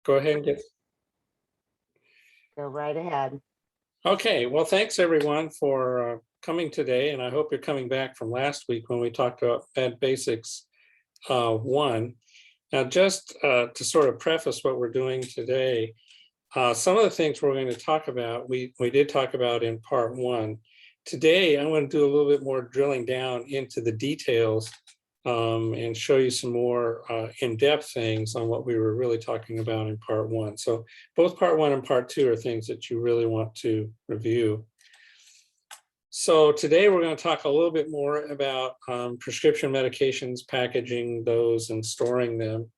go ahead and get. Go right ahead. Okay, well, thanks everyone for coming today, and I hope you're coming back from last week when we talked about Med Basics 1. Now, just to sort of preface what we're doing today, some of the things we're going to talk about, we did talk about in part 1. Today, I'm going to do a little bit more drilling down into the details and show you some more in-depth things on what we were really talking about in part 1. So both part 1 and part 2 are things that you really want to review. So today we're going to talk a little bit more about prescription medications, packaging those and storing them.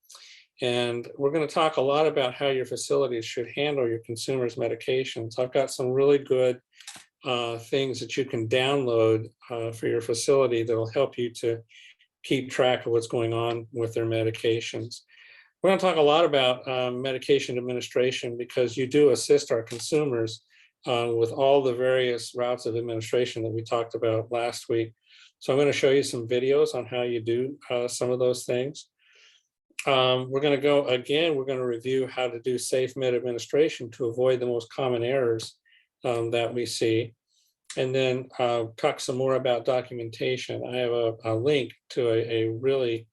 And we're going to talk a lot about how your facilities should handle your consumers' medications. I've got some really good things that you can download for your facility that'll help you to keep track of what's going on with their medications. We're going to talk a lot about medication administration because you do assist our consumers with all the various routes of administration that we talked about last week. So I'm going to show you some videos on how you do some of those things. We're going to go again, we're going to review how to do safe med administration to avoid the most common errors that we see. And then talk some more about documentation. I have a link to a really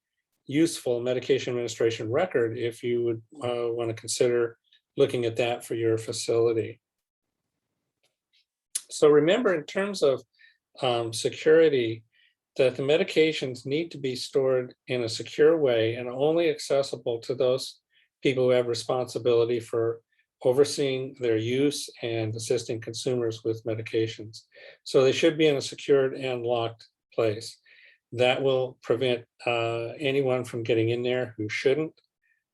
useful medication administration record if you would want to consider looking at that for your facility. So remember, in terms of security, that the medications need to be stored in a secure way and only accessible to those people who have responsibility for overseeing their use and assisting consumers with medications. So they should be in a secured and locked place. That will prevent anyone from getting in there who shouldn't.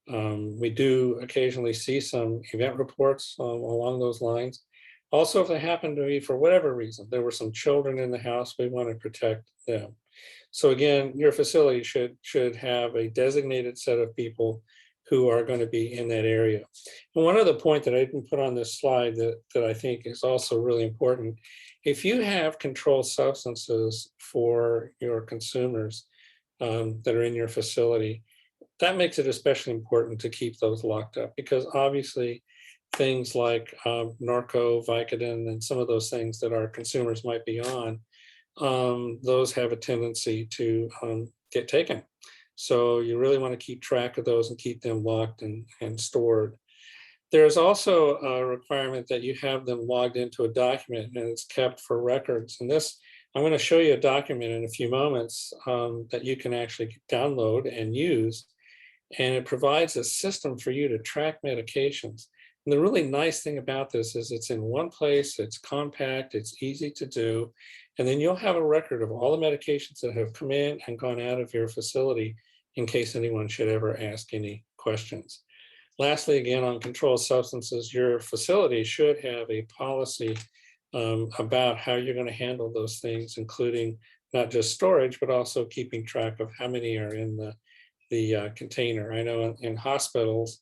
We do occasionally see some event reports along those lines. Also, if they happen to be, for whatever reason, there were some children in the house, we want to protect them. So again, your facility should have a designated set of people who are going to be in that area. And one other point that I didn't put on this slide that I think is also really important, if you have controlled substances for your consumers that are in your facility, that makes it especially important to keep those locked up because obviously things like Norco, Vicodin, and some of those things that our consumers might be on, those have a tendency to get taken. So you really want to keep track of those and keep them locked and stored. There's also a requirement that you have them logged into a document and it's kept for records. And this, I'm going to show you a document in a few moments that you can actually download and use. And it provides a system for you to track medications. And the really nice thing about this is it's in one place, it's compact, it's easy to do. And then you'll have a record of all the medications that have come in and gone out of your facility in case anyone should ever ask any questions. Lastly, again, on controlled substances, your facility should have a policy about how you're going to handle those things, including not just storage, but also keeping track of how many are in the container. I know in hospitals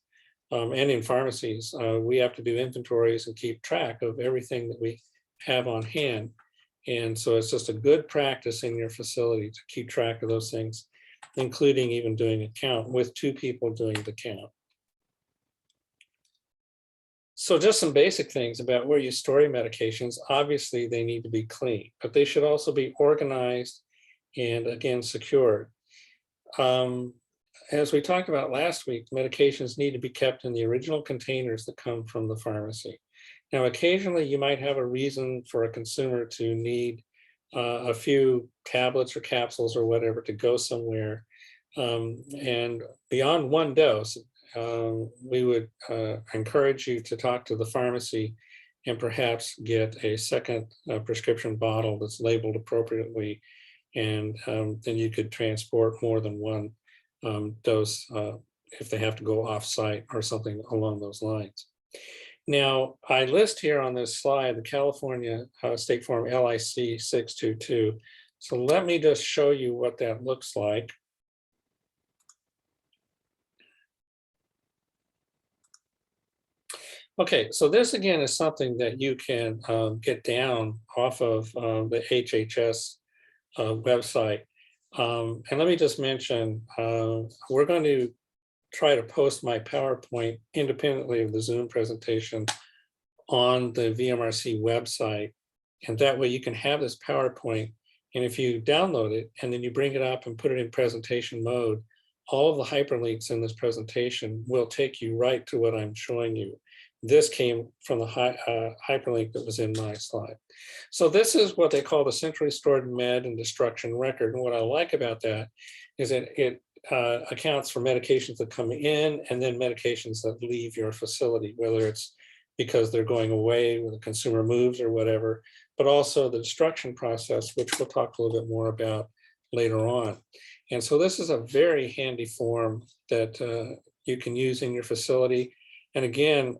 and in pharmacies, we have to do inventories and keep track of everything that we have on hand. And so it's just a good practice in your facility to keep track of those things, including even doing a count with 2 people doing the count. So just some basic things about where you store your medications. Obviously, they need to be clean, but they should also be organized and again, secured. As we talked about last week, medications need to be kept in the original containers that come from the pharmacy. Now, occasionally you might have a reason for a consumer to need a few tablets or capsules or whatever to go somewhere. And beyond 1 dose, we would encourage you to talk to the pharmacy and perhaps get a second prescription bottle that's labeled appropriately. And then you could transport more than 1 dose if they have to go off-site or something along those lines. Now, I list here on this slide the California State Form LIC 622. So let me just show you what that looks like. Okay, so this again is something that you can get down off of the HHS website. And let me just mention, we're going to try to post my PowerPoint independently of the Zoom presentation on the VMRC website. And that way you can have this PowerPoint. And if you download it and then you bring it up and put it in presentation mode, all of the hyperlinks in this presentation will take you right to what I'm showing you. This came from the hyperlink that was in my slide. So this is what they call the centrally stored med and destruction record. And what I like about that is that it accounts for medications that come in and then medications that leave your facility, whether it's because they're going away when the consumer moves or whatever, but also the destruction process, which we'll talk a little bit more about later on. And so this is a very handy form that you can use in your facility. And again,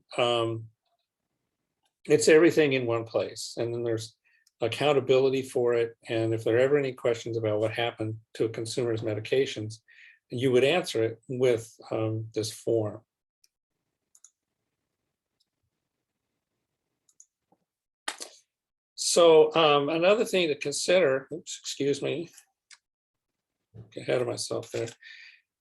it's everything in one place. And then there's accountability for it. And if there are ever any questions about what happened to a consumer's medications, you would answer it with this form. So another thing to consider, oops, excuse me, get ahead of myself there.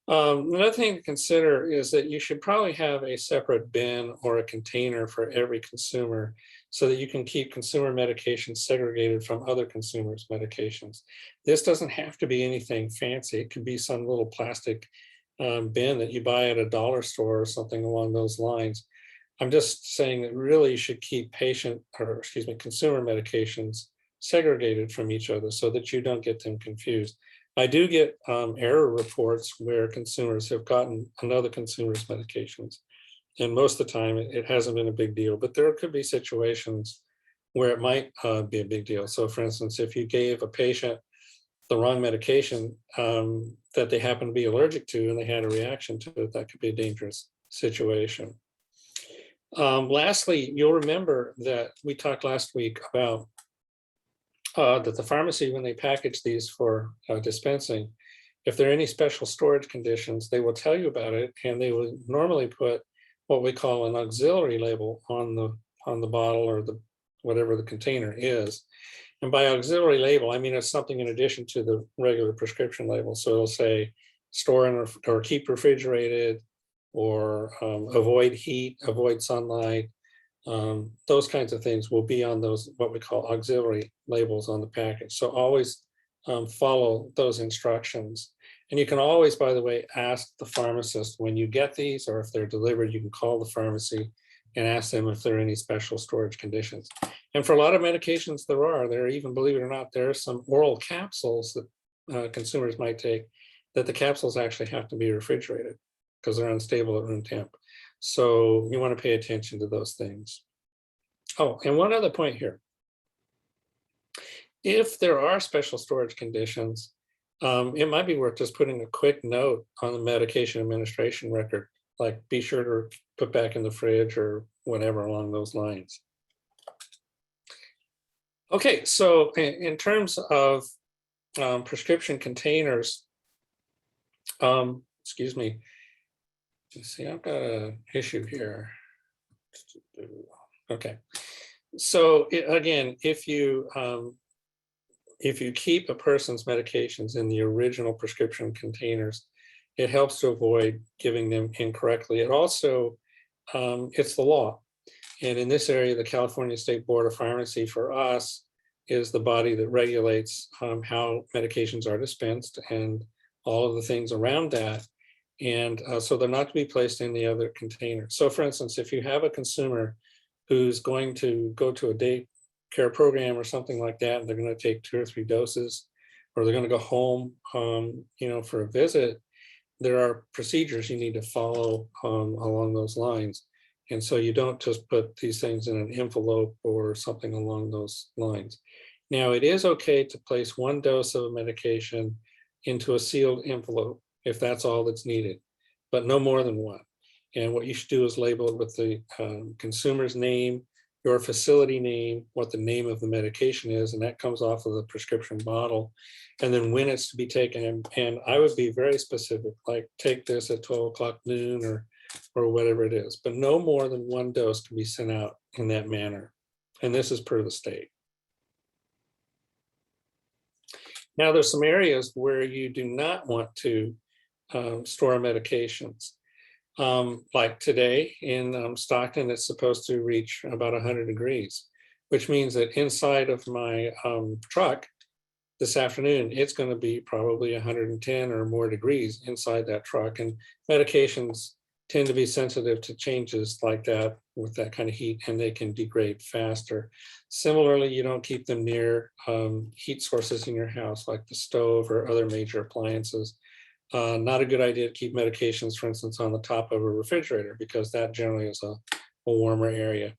Another thing to consider is that you should probably have a separate bin or a container for every consumer so that you can keep consumer medications segregated from other consumers' medications. This doesn't have to be anything fancy. It could be some little plastic bin that you buy at a dollar store or something along those lines. I'm just saying that really you should keep consumer medications segregated from each other so that you don't get them confused. I do get error reports where consumers have gotten another consumer's medications. And most of the time it hasn't been a big deal, but there could be situations where it might be a big deal. So for instance, if you gave a patient the wrong medication that they happen to be allergic to and they had a reaction to it, that could be a dangerous situation. Lastly, you'll remember that we talked last week about that the pharmacy, when they package these for dispensing, if there are any special storage conditions, they will tell you about it, and they will normally put what we call an auxiliary label on the bottle or the whatever the container is. And by auxiliary label, I mean it's something in addition to the regular prescription label. So it'll say store in or keep refrigerated, or avoid heat, avoid sunlight. Those kinds of things will be on those, what we call auxiliary labels on the package. So always follow those instructions. And you can always, by the way, ask the pharmacist when you get these, or if they're delivered, you can call the pharmacy and ask them if there are any special storage conditions. And for a lot of medications, there are even, believe it or not, there are some oral capsules that consumers might take that the capsules actually have to be refrigerated because they're unstable at room temp. So you want to pay attention to those things. Oh, and one other point here. If there are special storage conditions, it might be worth just putting a quick note on the medication administration record, like be sure to put back in the fridge or whatever along those lines. Okay, so in terms of prescription containers, excuse me, let's see, I've got an issue here. Okay, so again, if you keep a person's medications in the original prescription containers, it helps to avoid giving them incorrectly. It also, it's the law. And in this area, the California State Board of Pharmacy for us is the body that regulates how medications are dispensed and all of the things around that. And so they're not to be placed in the other container. So for instance, if you have a consumer who's going to go to a daycare program or something like that, and they're going to take 2 or 3 doses, or they're going to go home, for a visit, there are procedures you need to follow along those lines. And so you don't just put these things in an envelope or something along those lines. Now, it is okay to place 1 dose of a medication into a sealed envelope if that's all that's needed, but no more than 1. And what you should do is label it with the consumer's name, your facility name, what the name of the medication is, and that comes off of the prescription bottle, and then when it's to be taken. And I would be very specific, like take this at 12 o'clock noon or whatever it is, but no more than 1 dose can be sent out in that manner. And this is per the state. Now, there's some areas where you do not want to store medications. Like today in Stockton, it's supposed to reach about 100 degrees, which means that inside of my truck this afternoon, it's going to be probably 110 or more degrees inside that truck. And medications tend to be sensitive to changes like that with that kind of heat, and they can degrade faster. Similarly, you don't keep them near heat sources in your house, like the stove or other major appliances. Not a good idea to keep medications, for instance, on the top of a refrigerator, because that generally is a warmer area.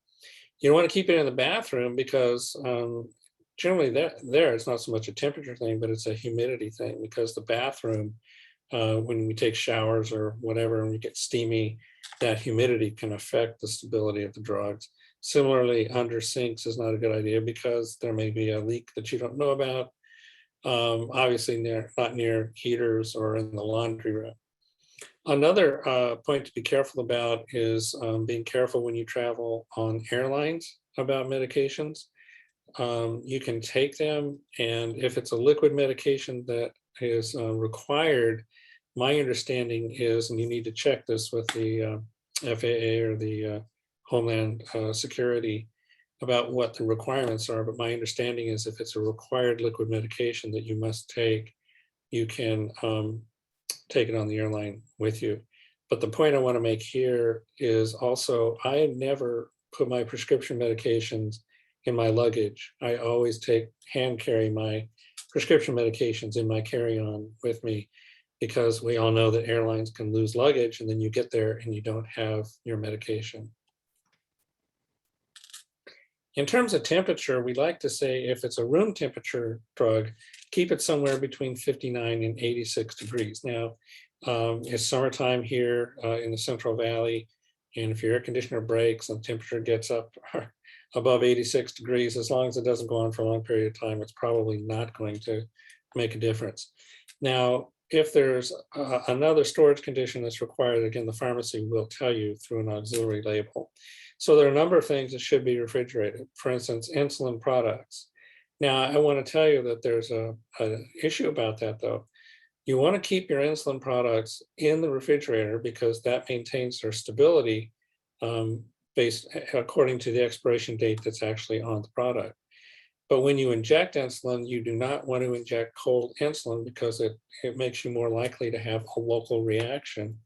You don't want to keep it in the bathroom because generally there it's not so much a temperature thing, but it's a humidity thing, because the bathroom, when we take showers or whatever and we get steamy, that humidity can affect the stability of the drugs. Similarly, under sinks is not a good idea because there may be a leak that you don't know about. Obviously not near heaters or in the laundry room. Another point to be careful about is being careful when you travel on airlines about medications. You can take them, and if it's a liquid medication that is required, my understanding is, and you need to check this with the FAA or the Homeland Security about what the requirements are, but my understanding is if it's a required liquid medication that you must take, you can take it on the airline with you. But the point I want to make here is also, I never put my prescription medications in my luggage. I always hand carry my prescription medications in my carry-on with me, because we all know that airlines can lose luggage and then you get there and you don't have your medication. In terms of temperature, we like to say if it's a room temperature drug, keep it somewhere between 59 and 86 degrees. Now, it's summertime here in the Central Valley, and if your air conditioner breaks and the temperature gets up above 86 degrees, as long as it doesn't go on for a long period of time, it's probably not going to make a difference. Now, if there's another storage condition that's required, again, the pharmacy will tell you through an auxiliary label. So there are a number of things that should be refrigerated. For instance, insulin products. Now, I want to tell you that there's an issue about that, though. You want to keep your insulin products in the refrigerator because that maintains their stability based according to the expiration date that's actually on the product. But when you inject insulin, you do not want to inject cold insulin because it makes you more likely to have a local reaction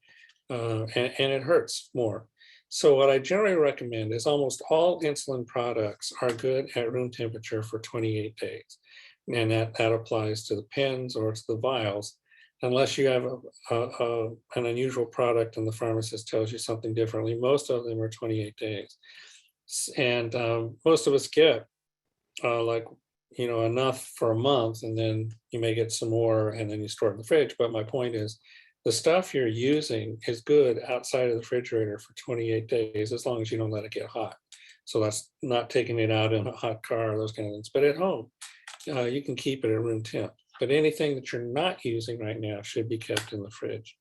and it hurts more. So what I generally recommend is almost all insulin products are good at room temperature for 28 days. And that applies to the pens or to the vials, unless you have an unusual product and the pharmacist tells you something differently. Most of them are 28 days. And most of us get enough for a month, and then you may get some more and then you store it in the fridge. But my point is, the stuff you're using is good outside of the refrigerator for 28 days, as long as you don't let it get hot. So that's not taking it out in a hot car or those kind of things. But at home, you can keep it at room temp. But anything that you're not using right now should be kept in the fridge.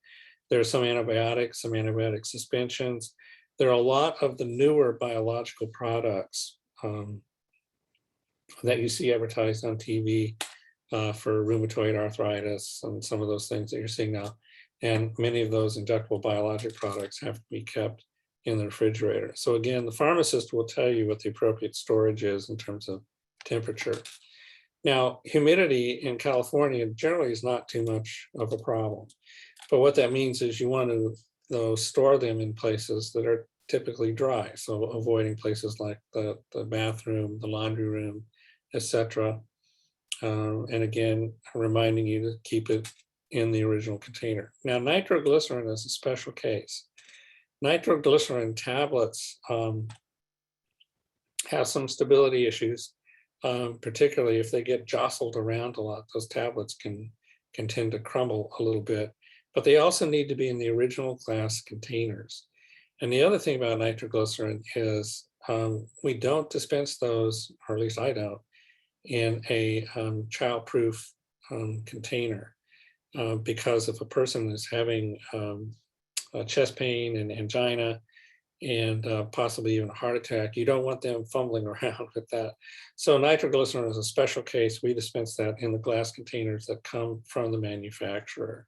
There are some antibiotics, some antibiotic suspensions. There are a lot of the newer biological products that you see advertised on TV for rheumatoid arthritis and some of those things that you're seeing now. And many of those injectable biologic products have to be kept in the refrigerator. So again, the pharmacist will tell you what the appropriate storage is in terms of temperature. Now, humidity in California generally is not too much of a problem. But what that means is you want to store them in places that are typically dry. So avoiding places like the bathroom, the laundry room, etc. And again, reminding you to keep it in the original container. Now, nitroglycerin is a special case. Nitroglycerin tablets have some stability issues, particularly if they get jostled around a lot. Those tablets can tend to crumble a little bit, but they also need to be in the original glass containers. And the other thing about nitroglycerin is we don't dispense those, or at least I don't, in a child-proof container. Because if a person is having chest pain and angina and possibly even a heart attack, you don't want them fumbling around with that. So nitroglycerin is a special case. We dispense that in the glass containers that come from the manufacturer.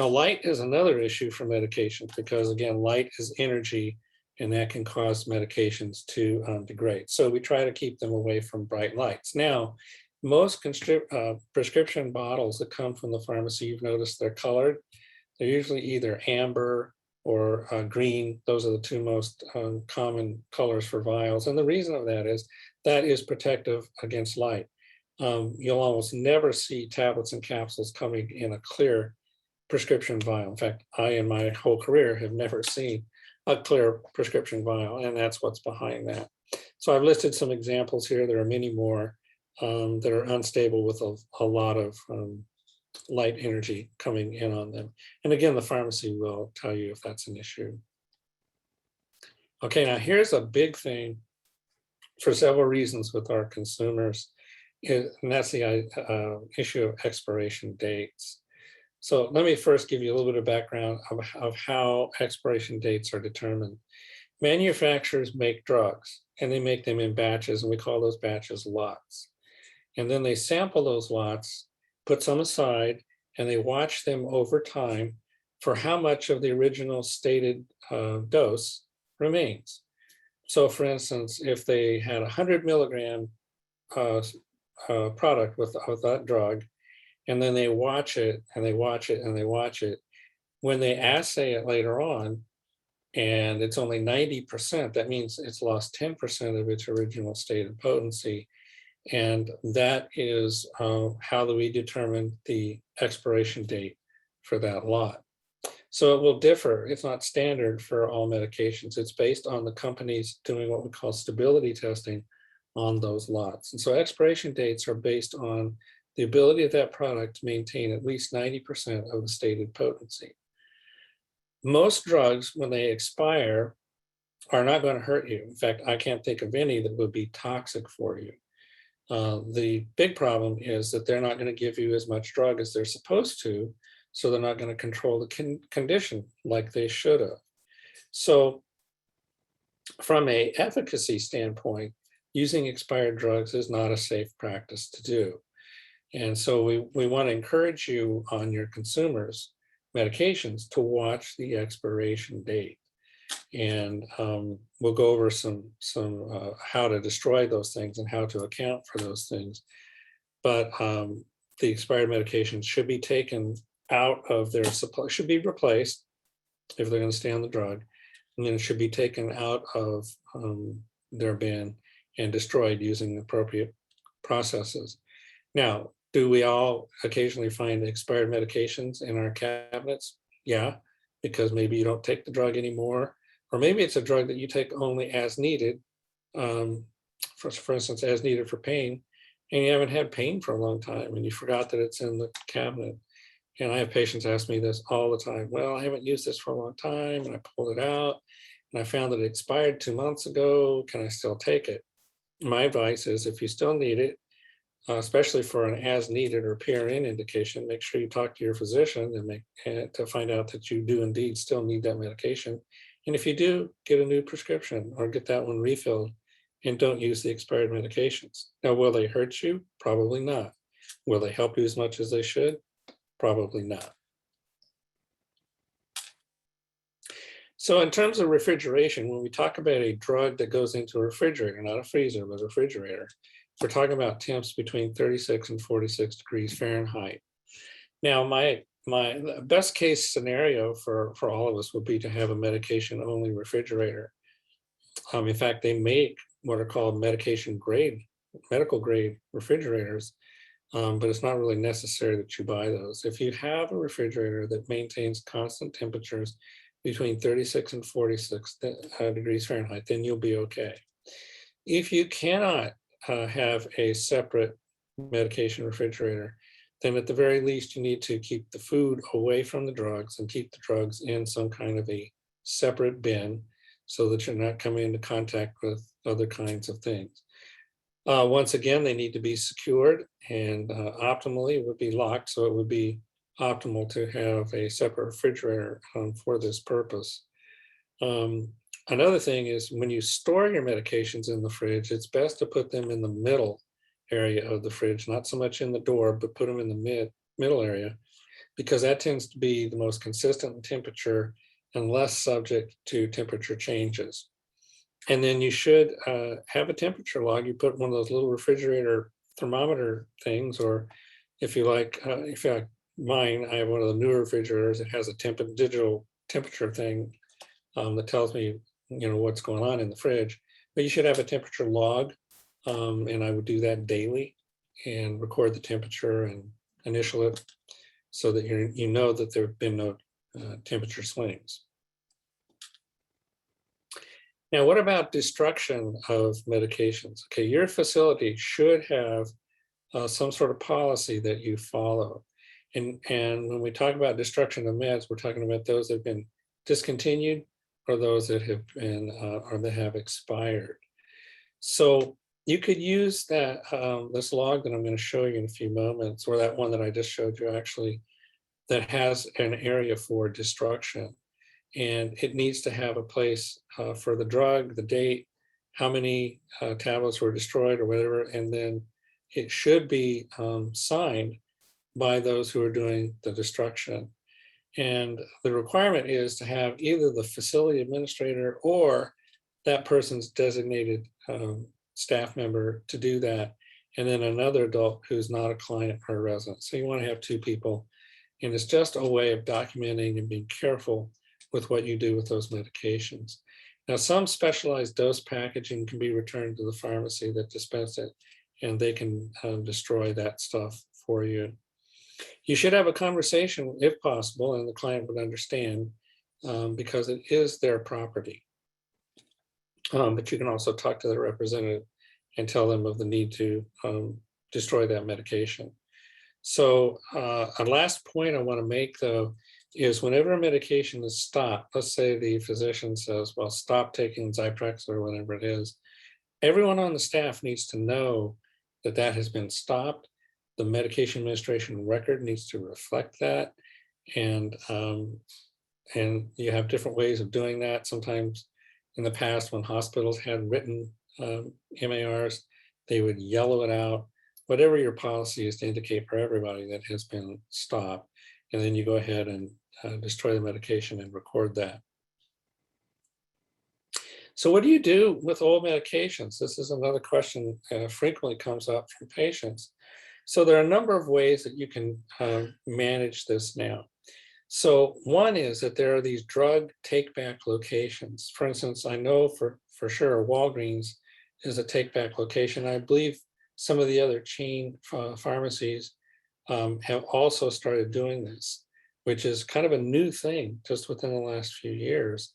Now, light is another issue for medications because, again, light is energy and that can cause medications to degrade. So we try to keep them away from bright lights. Now, most prescription bottles that come from the pharmacy, you've noticed they're colored. They're usually either amber or green. Those are the two most common colors for vials. And the reason of that is protective against light. You'll almost never see tablets and capsules coming in a clear prescription vial. In fact, I, in my whole career, have never seen a clear prescription vial, and that's what's behind that. So I've listed some examples here. There are many more that are unstable with a lot of light energy coming in on them. And again, the pharmacy will tell you if that's an issue. Okay, now here's a big thing for several reasons with our consumers, and that's the issue of expiration dates. So let me first give you a little bit of background of how expiration dates are determined. Manufacturers make drugs and they make them in batches, and we call those batches lots. And then they sample those lots, put some aside, and they watch them over time for how much of the original stated dose remains. So for instance, if they had 100 milligram product with that drug, and then they watch it and they watch it and they watch it, when they assay it later on, and it's only 90%, that means it's lost 10% of its original stated potency. And that is how we determine the expiration date for that lot. So it will differ. It's not standard for all medications. It's based on the companies doing what we call stability testing on those lots. And so expiration dates are based on the ability of that product to maintain at least 90% of the stated potency. Most drugs, when they expire, are not going to hurt you. In fact, I can't think of any that would be toxic for you. The big problem is that they're not going to give you as much drug as they're supposed to, so they're not going to control the condition like they should have. So from an efficacy standpoint, using expired drugs is not a safe practice to do. And so we want to encourage you on your consumers' medications to watch the expiration date. And we'll go over some how to destroy those things and how to account for those things. But the expired medications should be taken out of their supply, should be replaced if they're going to stay on the drug, and then it should be taken out of their bin and destroyed using appropriate processes. Now, do we all occasionally find expired medications in our cabinets? Yeah, because maybe you don't take the drug anymore, or maybe it's a drug that you take only as needed, for instance, as needed for pain, and you haven't had pain for a long time and you forgot that it's in the cabinet. And I have patients ask me this all the time. Well, I haven't used this for a long time and I pulled it out and I found that it expired 2 months ago. Can I still take it? My advice is if you still need it, especially for an as needed or PRN indication, make sure you talk to your physician and to find out that you do indeed still need that medication. And if you do, get a new prescription or get that one refilled and don't use the expired medications. Now, will they hurt you? Probably not. Will they help you as much as they should? Probably not. So in terms of refrigeration, when we talk about a drug that goes into a refrigerator, not a freezer, but a refrigerator, we're talking about temps between 36 and 46 degrees Fahrenheit. Now, my best case scenario for all of us would be to have a medication only refrigerator. In fact, they make what are called medical grade refrigerators, but it's not really necessary that you buy those. If you have a refrigerator that maintains constant temperatures between 36 and 46 degrees Fahrenheit, then you'll be okay. If you cannot have a separate medication refrigerator, then at the very least you need to keep the food away from the drugs and keep the drugs in some kind of a separate bin so that you're not coming into contact with other kinds of things. Once again, they need to be secured, and optimally it would be locked, so it would be optimal to have a separate refrigerator for this purpose. Another thing is when you store your medications in the fridge, it's best to put them in the middle area of the fridge, not so much in the door, but put them in the middle area, because that tends to be the most consistent in temperature and less subject to temperature changes. And then you should have a temperature log. You put one of those little refrigerator thermometer things, or if you like mine, I have one of the newer refrigerators. It has a digital temperature thing that tells me, what's going on in the fridge. But you should have a temperature log, and I would do that daily and record the temperature and initial it so that you know that there have been no temperature swings. Now, what about destruction of medications? Okay, your facility should have some sort of policy that you follow. And when we talk about destruction of meds, we're talking about those that have been discontinued or those that have been or that have expired. So you could use that this log that I'm going to show you in a few moments, or that one that I just showed you actually, that has an area for destruction. And it needs to have a place for the drug, the date, how many tablets were destroyed or whatever, and then it should be signed by those who are doing the destruction. And the requirement is to have either the facility administrator or that person's designated staff member to do that, and then another adult who's not a client or a resident. So you want to have two people, and it's just a way of documenting and being careful with what you do with those medications. Now, some specialized dose packaging can be returned to the pharmacy that dispensed it, and they can destroy that stuff for you. You should have a conversation if possible, and the client would understand because it is their property. But you can also talk to the representative and tell them of the need to destroy that medication. So a last point I want to make, though, is whenever a medication is stopped, let's say the physician says, well, stop taking Zyprexa or whatever it is, everyone on the staff needs to know that that has been stopped. The medication administration record needs to reflect that. And you have different ways of doing that. Sometimes in the past, when hospitals had written MARs, they would yellow it out, whatever your policy is, to indicate for everybody that has been stopped. And then you go ahead and destroy the medication and record that. So what do you do with old medications? This is another question frequently comes up from patients. So there are a number of ways that you can manage this now. So one is that there are these drug take-back locations. For instance, I know for sure Walgreens is a take-back location. I believe some of the other chain pharmacies have also started doing this, which is kind of a new thing just within the last few years.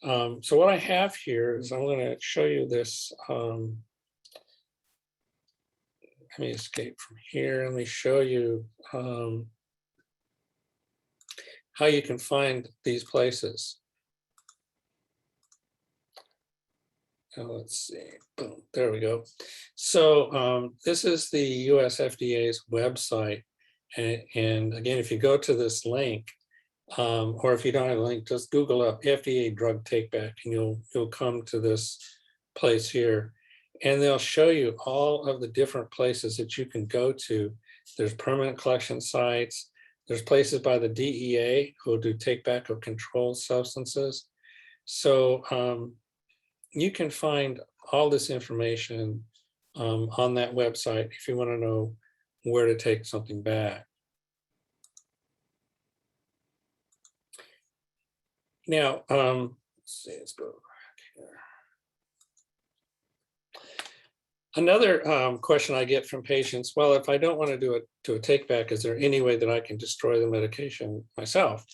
So what I have here is I'm going to show you this. Let me escape from here. Let me show you how you can find these places. Let's see, boom, there we go. So this is the US FDA's website. And again, if you go to this link, or if you don't have a link, just Google up FDA drug take back and you'll come to this place here. And they'll show you all of the different places that you can go to. There's permanent collection sites. There's places by the DEA who do take back of controlled substances. So you can find all this information on that website if you want to know where to take something back. Now, let's see, let's go back here. Another question I get from patients, well, if I don't want to do it to a take back, is there any way that I can destroy the medication myself?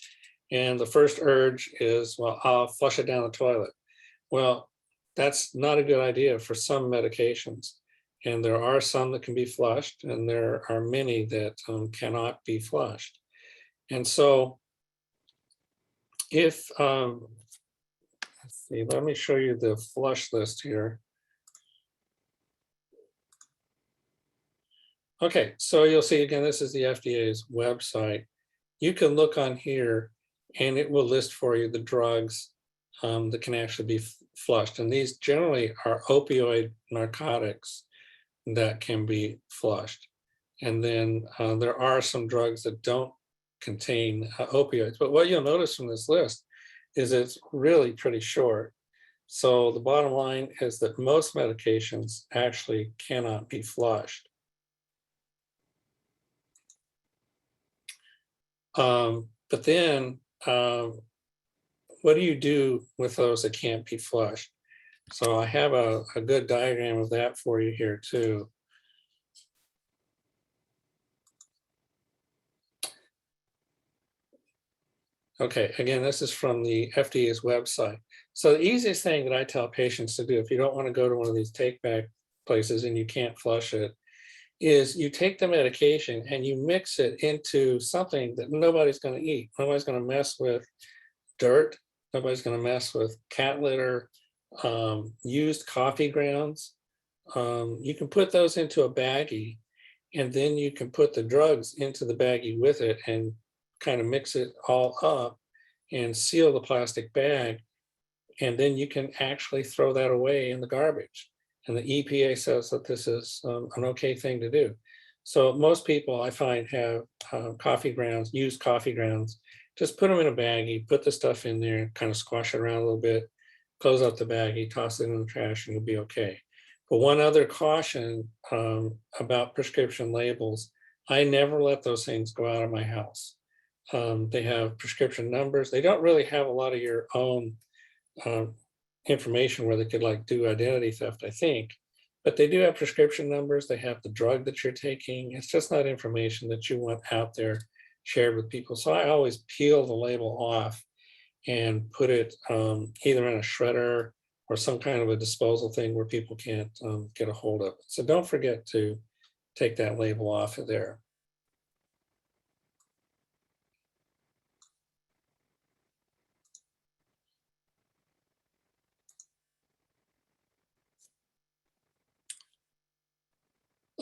And the first urge is, well, I'll flush it down the toilet. Well, that's not a good idea for some medications. And there are some that can be flushed, and there are many that cannot be flushed. And so if, let's see, let me show you the flush list here. Okay, so you'll see again, this is the FDA's website. You can look on here and it will list for you the drugs that can actually be flushed. And these generally are opioid narcotics that can be flushed. And then there are some drugs that don't contain opioids. But what you'll notice from this list is it's really pretty short. So the bottom line is that most medications actually cannot be flushed. But then what do you do with those that can't be flushed? So I have a good diagram of that for you here too. Okay, again, this is from the FDA's website. So the easiest thing that I tell patients to do, if you don't want to go to one of these take back places and you can't flush it, is you take the medication and you mix it into something that nobody's going to eat. Nobody's going to mess with dirt. Nobody's going to mess with cat litter, used coffee grounds. You can put those into a baggie, and then you can put the drugs into the baggie with it and kind of mix it all up and seal the plastic bag. And then you can actually throw that away in the garbage. And the EPA says that this is an okay thing to do. So most people I find have coffee grounds, used coffee grounds. Just put them in a baggie, put the stuff in there, kind of squash it around a little bit, close up the baggie, toss it in the trash, and you'll be okay. But one other caution about prescription labels, I never let those things go out of my house. They have prescription numbers. They don't really have a lot of your own information where they could like do identity theft, I think, but they do have prescription numbers. They have the drug that you're taking. It's just not information that you want out there shared with people. So I always peel the label off and put it either in a shredder or some kind of a disposal thing where people can't get a hold of it. So don't forget to take that label off of there.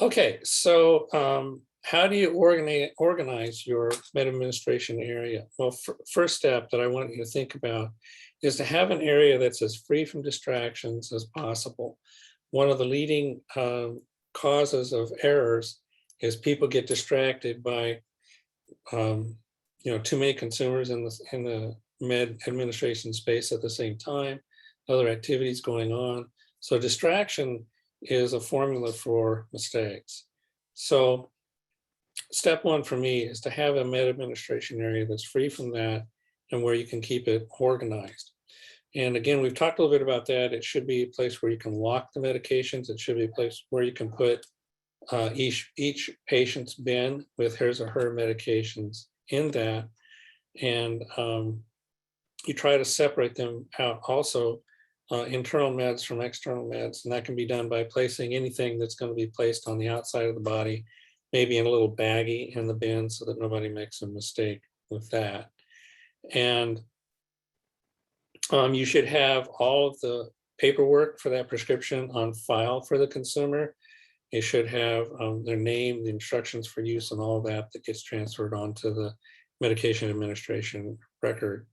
Okay, so how do you organize your med administration area? Well, first step that I want you to think about is to have an area that's as free from distractions as possible. One of the leading causes of errors is people get distracted by too many consumers in the med administration space at the same time, other activities going on. So distraction is a formula for mistakes. So step one for me is to have a med administration area that's free from that and where you can keep it organized. And again, we've talked a little bit about that. It should be a place where you can lock the medications. It should be a place where you can put each patient's bin with his or her medications in that. And you try to separate them out also, internal meds from external meds. And that can be done by placing anything that's going to be placed on the outside of the body, maybe in a little baggie in the bin so that nobody makes a mistake with that. And you should have all of the paperwork for that prescription on file for the consumer. It should have their name, the instructions for use, and all of that that gets transferred onto the medication administration record.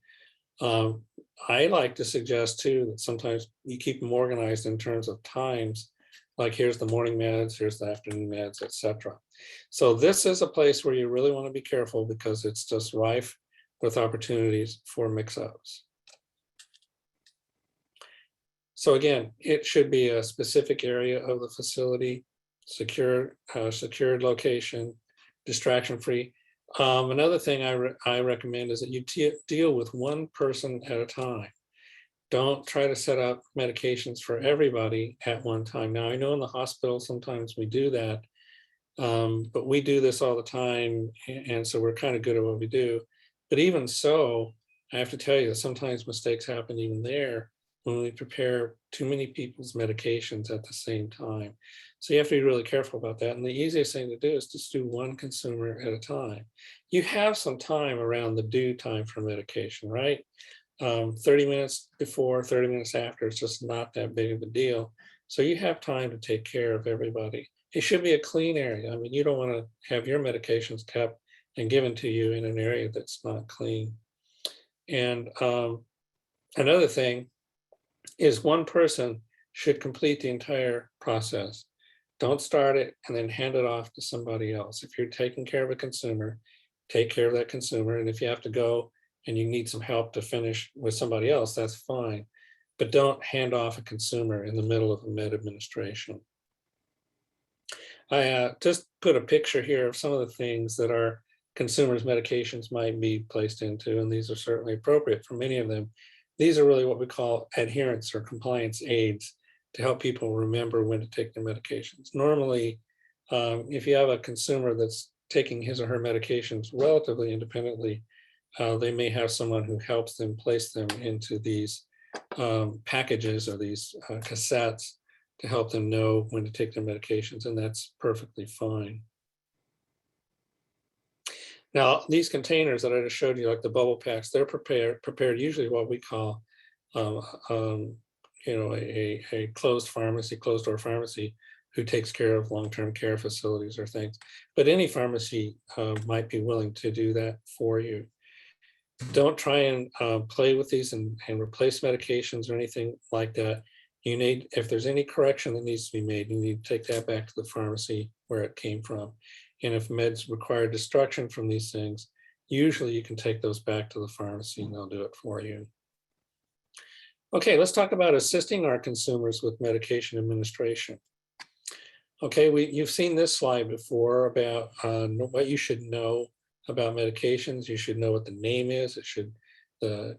I like to suggest too that sometimes you keep them organized in terms of times, like here's the morning meds, here's the afternoon meds, etc. So this is a place where you really want to be careful because it's just rife with opportunities for mix-ups. So again, it should be a specific area of the facility, secured location, distraction-free. Another thing I recommend is that you deal with one person at a time. Don't try to set up medications for everybody at one time. Now, I know in the hospital, sometimes we do that, but we do this all the time. And so we're kind of good at what we do. But even so, I have to tell you that sometimes mistakes happen even there when we prepare too many people's medications at the same time. So you have to be really careful about that. And the easiest thing to do is just do one consumer at a time. You have some time around the due time for medication, right? 30 minutes before, 30 minutes after, it's just not that big of a deal. So you have time to take care of everybody. It should be a clean area. I mean, you don't want to have your medications kept and given to you in an area that's not clean. And another thing is one person should complete the entire process. Don't start it and then hand it off to somebody else. If you're taking care of a consumer, take care of that consumer. And if you have to go and you need some help to finish with somebody else, that's fine. But don't hand off a consumer in the middle of a med administration. I just put a picture here of some of the things that our consumers' medications might be placed into, and these are certainly appropriate for many of them. These are really what we call adherence or compliance aids to help people remember when to take their medications. Normally, if you have a consumer that's taking his or her medications relatively independently, they may have someone who helps them place them into these packages or these cassettes to help them know when to take their medications, and that's perfectly fine. Now, these containers that I just showed you, like the bubble packs, they're prepared usually what we call, um, a closed pharmacy, closed door pharmacy, who takes care of long-term care facilities or things. But any pharmacy might be willing to do that for you. Don't try and play with these and replace medications or anything like that. You need, if there's any correction that needs to be made, you need to take that back to the pharmacy where it came from. And if meds require destruction from these things, usually you can take those back to the pharmacy and they'll do it for you. Okay, let's talk about assisting our consumers with medication administration. Okay, you've seen this slide before about what you should know about medications. You should know what the name is. The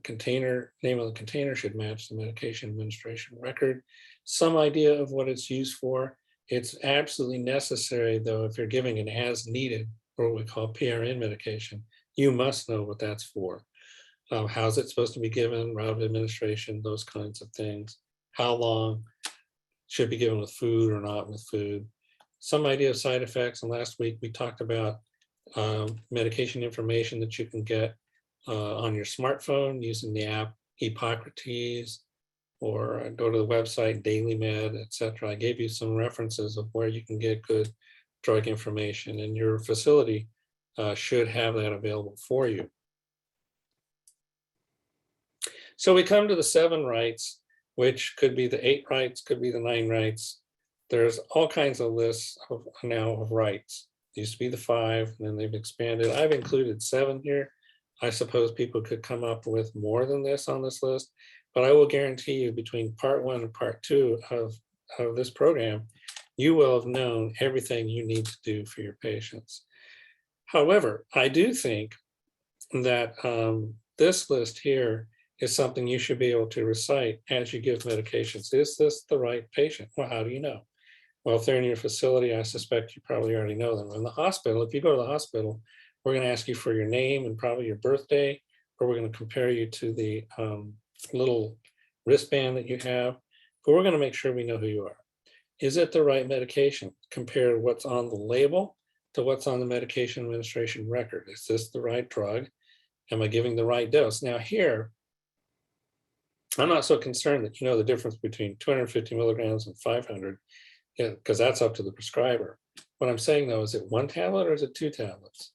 name of the container should match the medication administration record. Some idea of what it's used for. It's absolutely necessary, though, if you're giving an as needed, or what we call PRN medication, you must know what that's for. How's it supposed to be given, route of administration, those kinds of things. How long, should be given with food or not with food. Some idea of side effects. And last week we talked about medication information that you can get on your smartphone using the app Epocrates, or go to the website DailyMed, etc. I gave you some references of where you can get good drug information, and your facility should have that available for you. So we come to the 7 rights, which could be the 8 rights, could be the 9 rights. There's all kinds of lists now of rights. It used to be the 5, and then they've expanded. I've included 7 here. I suppose people could come up with more than this on this list, but I will guarantee you between part 1 and part 2 of this program, you will have known everything you need to do for your patients. However, I do think that this list here is something you should be able to recite as you give medications. Is this the right patient? Well, how do you know? Well, if they're in your facility, I suspect you probably already know them. In the hospital, if you go to the hospital, we're going to ask you for your name and probably your birthday, or we're going to compare you to the little wristband that you have, but we're going to make sure we know who you are. Is it the right medication? Compare what's on the label to what's on the medication administration record. Is this the right drug? Am I giving the right dose? Now here, I'm not so concerned that you know the difference between 250 milligrams and 500, because that's up to the prescriber. What I'm saying though, is it 1 tablet or is it 2 tablets?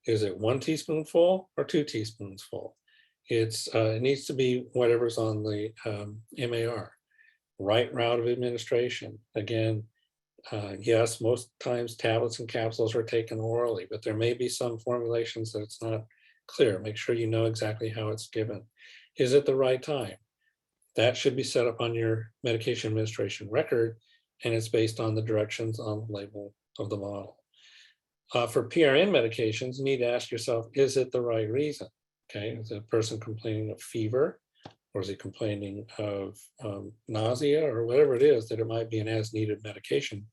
Is it 1 teaspoonful or 2 teaspoons full? It needs to be whatever's on the MAR. Right route of administration. Again, yes, most times tablets and capsules are taken orally, but there may be some formulations that it's not clear. Make sure you know exactly how it's given. Is it the right time? That should be set up on your medication administration record, and it's based on the directions on the label of the bottle. For PRN medications, you need to ask yourself, is it the right reason? Okay, is the person complaining of fever, or is he complaining of nausea, or whatever it is that it might be an as-needed medication?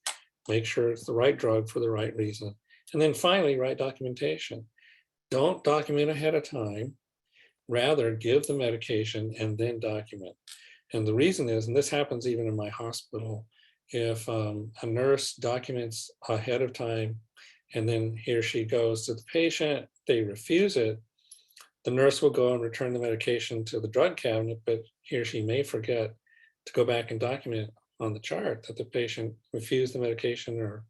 Make sure it's the right drug for the right reason. And then finally, right documentation. Don't document ahead of time. Rather, give the medication and then document. And the reason is, and this happens even in my hospital, if a nurse documents ahead of time and then he or she goes to the patient, they refuse it, the nurse will go and return the medication to the drug cabinet, but he or she may forget to go back and document on the chart that the patient refused the medication or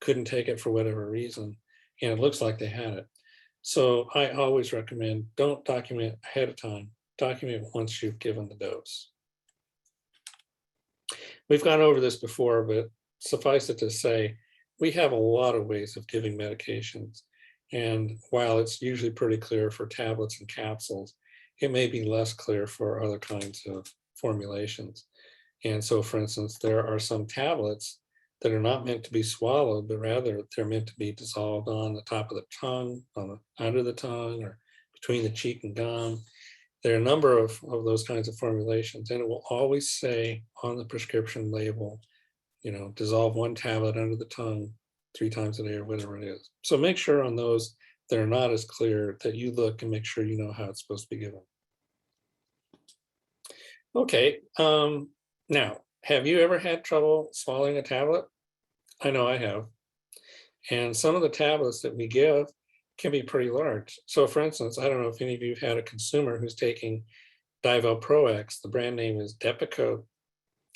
couldn't take it for whatever reason, and it looks like they had it. So I always recommend don't document ahead of time, document once you've given the dose. We've gone over this before, but suffice it to say, we have a lot of ways of giving medications. And while it's usually pretty clear for tablets and capsules, it may be less clear for other kinds of formulations. And so, for instance, there are some tablets that are not meant to be swallowed, but rather they're meant to be dissolved on the top of the tongue, under the tongue, or between the cheek and gum. There are a number of those kinds of formulations, and it will always say on the prescription label, dissolve 1 tablet under the tongue 3 times a day or whatever it is. So make sure on those that are not as clear that you look and make sure you know how it's supposed to be given. Okay, now, have you ever had trouble swallowing a tablet? I know I have. And some of the tablets that we give can be pretty large. So for instance, I don't know if any of you have had a consumer who's taking Divalproex, the brand name is Depakote,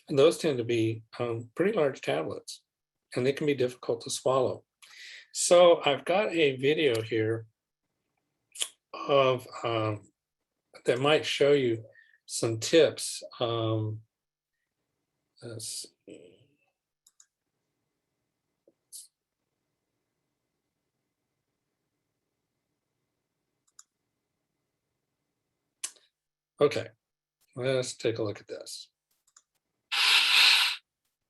and those tend to be pretty large tablets, and they can be difficult to swallow. So I've got a video here of that might show you some tips. Let's see. Okay, let's take a look at this.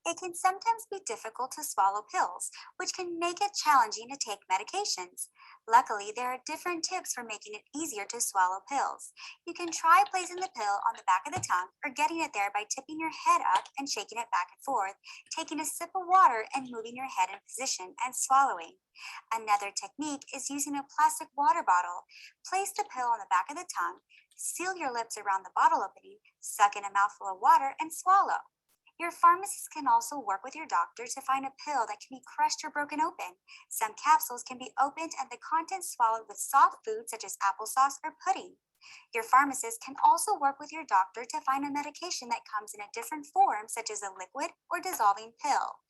It can sometimes be difficult to swallow pills, which can make it challenging to take medications. Luckily, there are different tips for making it easier to swallow pills. You can try placing the pill on the back of the tongue or getting it there by tipping your head up and shaking it back and forth, taking a sip of water and moving your head in position and swallowing. Another technique is using a plastic water bottle. Place the pill on the back of the tongue, seal your lips around the bottle opening, suck in a mouthful of water, and swallow. Your pharmacist can also work with your doctor to find a pill that can be crushed or broken open. Some capsules can be opened and the contents swallowed with soft food such as applesauce or pudding. Your pharmacist can also work with your doctor to find a medication that comes in a different form, such as a liquid or dissolving pill.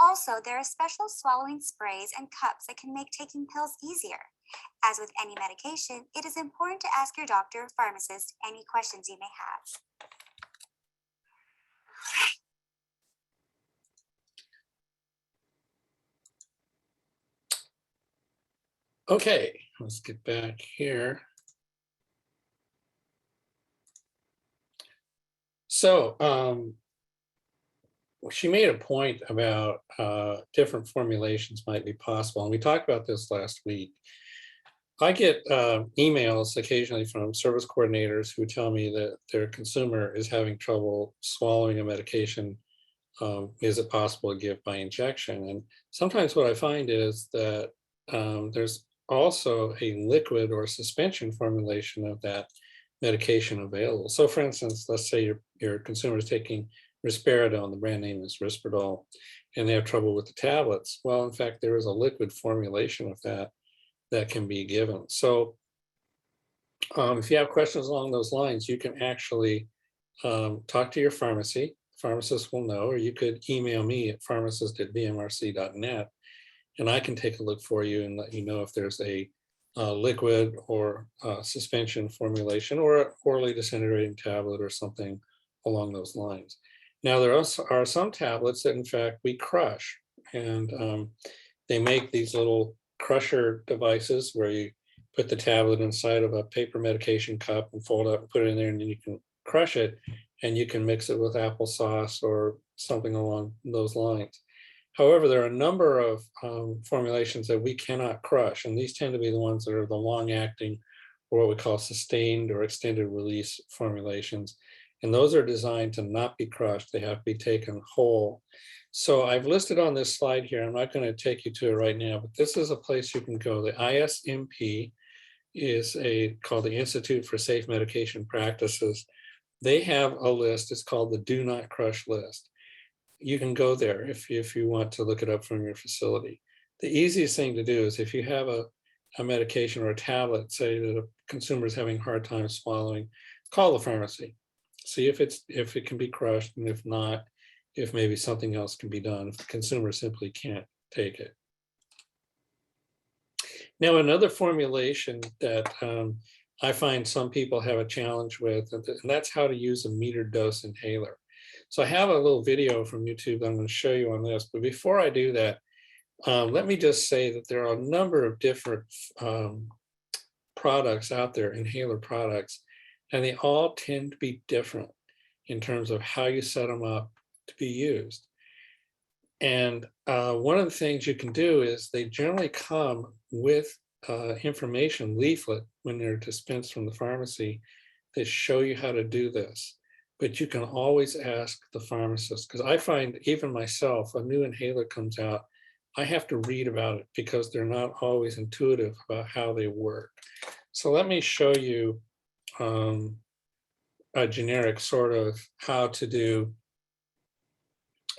Also, there are special swallowing sprays and cups that can make taking pills easier. As with any medication, it is important to ask your doctor or pharmacist any questions you may have. Okay, let's get back here. So she made a point about different formulations might be possible, and we talked about this last week. I get emails occasionally from service coordinators who tell me that their consumer is having trouble swallowing a medication. Is it possible to give by injection? And sometimes what I find is that there's also a liquid or suspension formulation of that medication available. So for instance, let's say your consumer is taking risperidone, the brand name is Risperdal, and they have trouble with the tablets. Well, in fact, there is a liquid formulation of that can be given. So if you have questions along those lines, you can actually talk to your pharmacy. Pharmacist will know, or you could email me at pharmacist@vmrc.net, and I can take a look for you and let you know if there's a liquid or suspension formulation or an orally disintegrating tablet or something along those lines. Now, there are some tablets that in fact we crush, and they make these little crusher devices where you put the tablet inside of a paper medication cup and fold up and put it in there, and then you can crush it, and you can mix it with applesauce or something along those lines. However, there are a number of formulations that we cannot crush, and these tend to be the ones that are the long-acting, or what we call sustained or extended release formulations. And those are designed to not be crushed. They have to be taken whole. So I've listed on this slide here, I'm not going to take you to it right now, but this is a place you can go. The ISMP is called the Institute for Safe Medication Practices. They have a list, it's called the Do Not Crush list. You can go there if you want to look it up from your facility. The easiest thing to do is if you have a medication or a tablet, say that a consumer is having a hard time swallowing, call the pharmacy. See if it can be crushed, and if not, if maybe something else can be done if the consumer simply can't take it. Now, another formulation that I find some people have a challenge with, and that's how to use a metered dose inhaler. So I have a little video from YouTube that I'm going to show you on this, but before I do that, Let me just say that there are a number of different products out there, inhaler products, and they all tend to be different in terms of how you set them up to be used. And one of the things you can do is they generally come with information leaflet when they're dispensed from the pharmacy that show you how to do this. But you can always ask the pharmacist, because I find even myself, a new inhaler comes out, I have to read about it because they're not always intuitive about how they work. So let me show you a generic sort of how to do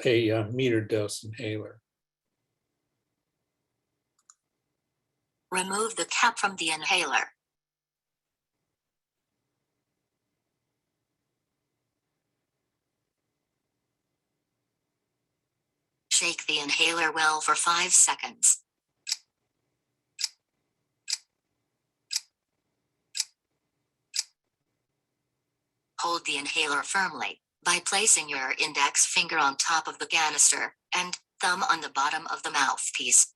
a meter dose inhaler. Remove the cap from the inhaler. Shake the inhaler well for 5 seconds. Hold the inhaler firmly by placing your index finger on top of the canister and thumb on the bottom of the mouthpiece.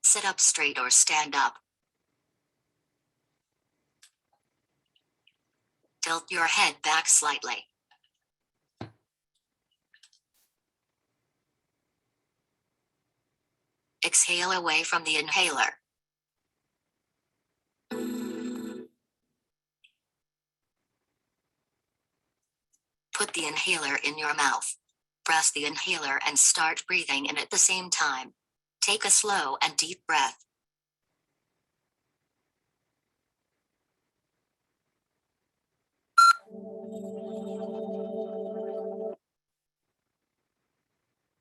Sit up straight or stand up. Tilt your head back slightly. Exhale away from the inhaler. Put the inhaler in your mouth. Press the inhaler and start breathing in at the same time. Take a slow and deep breath.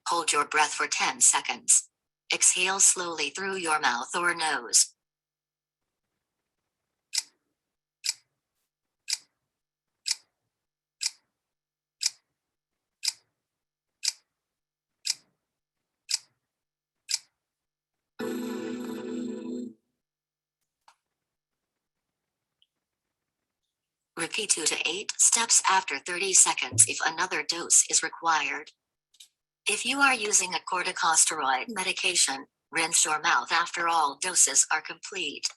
Hold your breath for 10 seconds. Exhale slowly through your mouth or nose. Repeat 2 to 8 steps after 30 seconds if another dose is required. If you are using a corticosteroid medication, rinse your mouth after all doses are complete.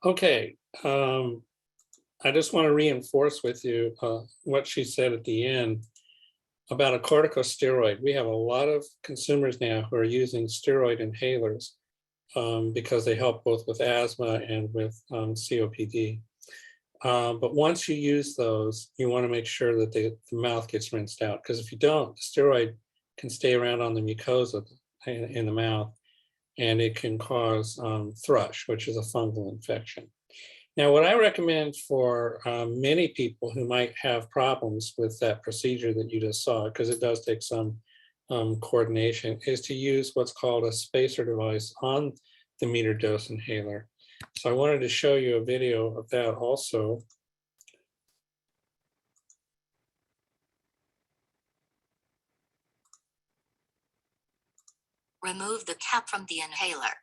Okay, I just want to reinforce with you what she said at the end about a corticosteroid. We have a lot of consumers now who are using steroid inhalers because they help both with asthma and with COPD. But once you use those, you want to make sure that the mouth gets rinsed out, because if you don't, the steroid can stay around on the mucosa in the mouth, and it can cause thrush, which is a fungal infection. Now, what I recommend for many people who might have problems with that procedure that you just saw, because it does take some coordination, is to use what's called a spacer device on the meter dose inhaler. So I wanted to show you a video of that also. Remove the cap from the inhaler.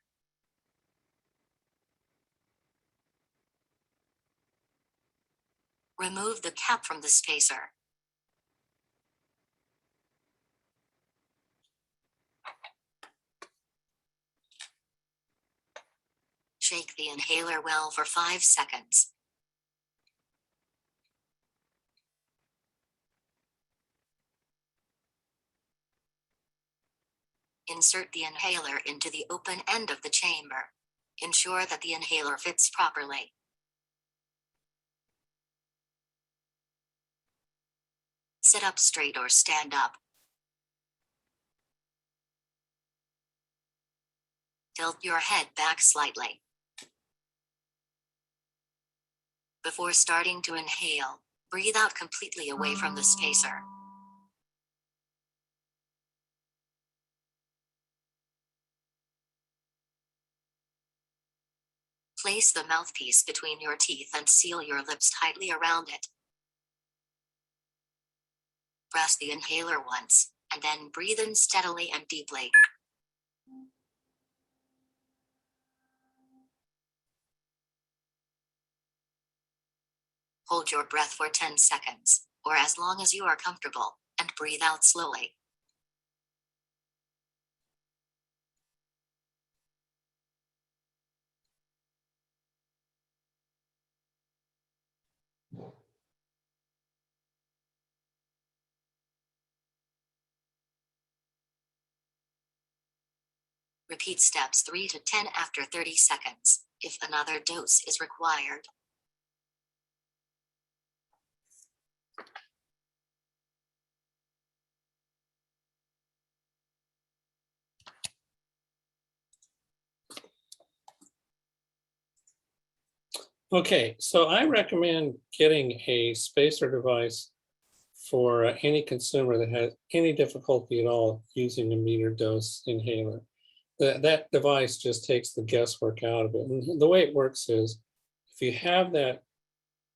Remove the cap from the spacer. Shake the inhaler well for 5 seconds. Insert the inhaler into the open end of the chamber. Ensure that the inhaler fits properly. Sit up straight or stand up. Tilt your head back slightly. Before starting to inhale, breathe out completely away from the spacer. Place the mouthpiece between your teeth and seal your lips tightly around it. Press the inhaler once, and then breathe in steadily and deeply. Hold your breath for 10 seconds, or as long as you are comfortable, and breathe out slowly. Repeat steps 3 to 10 after 30 seconds, if another dose is required. Okay, so I recommend getting a spacer device for any consumer that has any difficulty at all using a metered dose inhaler. That device just takes the guesswork out of it. And the way it works is if you have that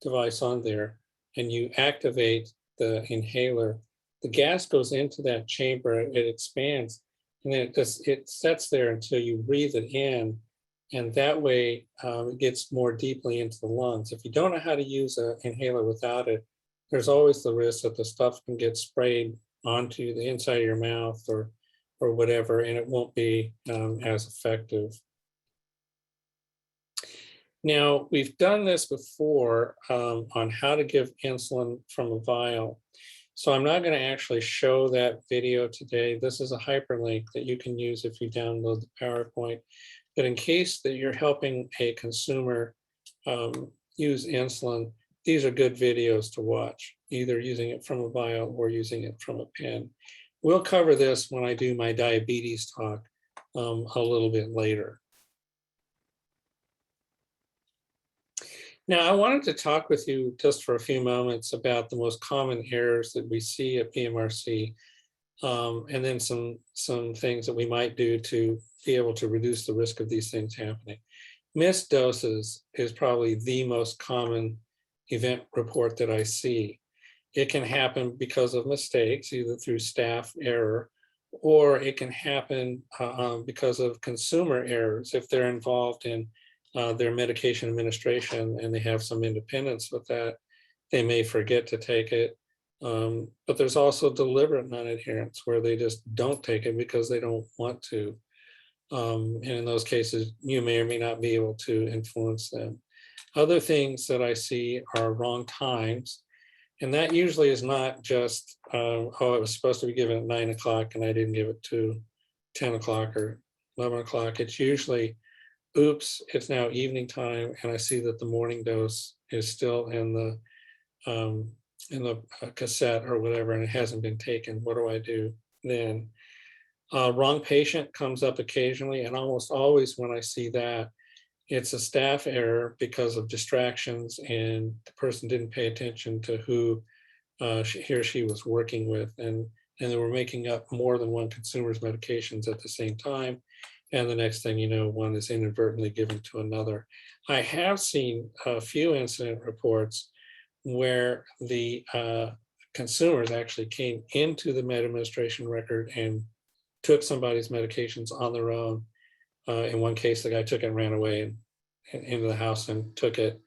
device on there and you activate the inhaler, the gas goes into that chamber, it expands, and then it sets there until you breathe it in. And that way it gets more deeply into the lungs. If you don't know how to use an inhaler without it, there's always the risk that the stuff can get sprayed onto the inside of your mouth or whatever, and it won't be as effective. Now, we've done this before on how to give insulin from a vial. So I'm not going to actually show that video today. This is a hyperlink that you can use if you download the PowerPoint. But in case that you're helping a consumer use insulin, these are good videos to watch, either using it from a vial or using it from a pen. We'll cover this when I do my diabetes talk a little bit later. Now, I wanted to talk with you just for a few moments about the most common errors that we see at PMRC, and then some things that we might do to be able to reduce the risk of these things happening. Missed doses is probably the most common event report that I see. It can happen because of mistakes, either through staff error, or it can happen because of consumer errors if they're involved in their medication administration and they have some independence with that. They may forget to take it. But there's also deliberate non-adherence where they just don't take it because they don't want to. And in those cases, you may or may not be able to influence them. Other things that I see are wrong times. And that usually is not just, oh, it was supposed to be given at 9 o'clock and I didn't give it to 10 o'clock or 11 o'clock. It's usually, oops, it's now evening time and I see that the morning dose is still in the cassette or whatever, and it hasn't been taken. What do I do then? Wrong patient comes up occasionally, and almost always when I see that, it's a staff error because of distractions and the person didn't pay attention to who he or she was working with, and they were making up more than one consumer's medications at the same time. And the next thing you know, one is inadvertently given to another. I have seen a few incident reports where the consumers actually came into the med administration record and took somebody's medications on their own. In one case, the guy took it and ran away and into the house and took it.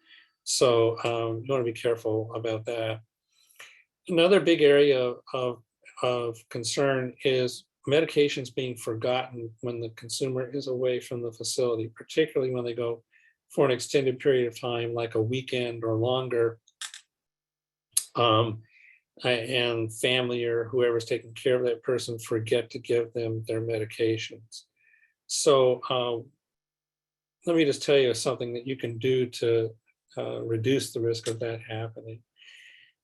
So you want to be careful about that. Another big area of concern is medications being forgotten when the consumer is away from the facility, particularly when they go for an extended period of time, like a weekend or longer. And family or whoever's taking care of that person forget to give them their medications. So let me just tell you something that you can do to reduce the risk of that happening.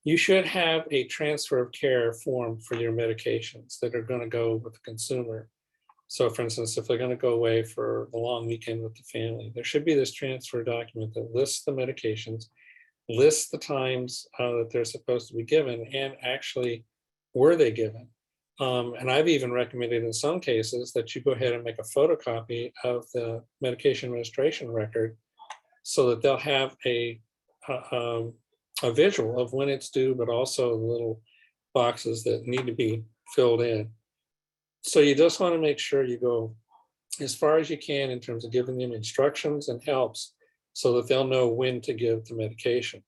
You should have a transfer of care form for your medications that are going to go with the consumer. So for instance, if they're going to go away for the long weekend with the family, there should be this transfer document that lists the medications, lists the times that they're supposed to be given, and actually were they given. And I've even recommended in some cases that you go ahead and make a photocopy of the medication administration record so that they'll have a visual of when it's due, but also a little boxes that need to be filled in. So you just want to make sure you go as far as you can in terms of giving them instructions and helps so that they'll know when to give the medication.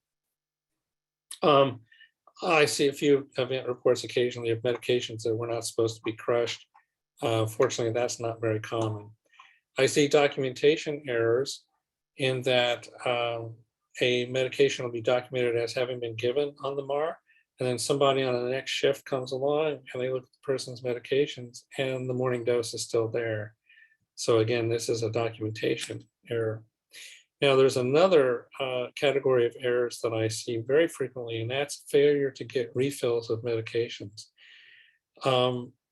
I see a few event reports occasionally of medications that were not supposed to be crushed. Fortunately, that's not very common. I see documentation errors in that a medication will be documented as having been given on the MAR, and then somebody on the next shift comes along and they look at the person's medications and the morning dose is still there. So again, this is a documentation error. Now, there's another category of errors that I see very frequently, and that's failure to get refills of medications.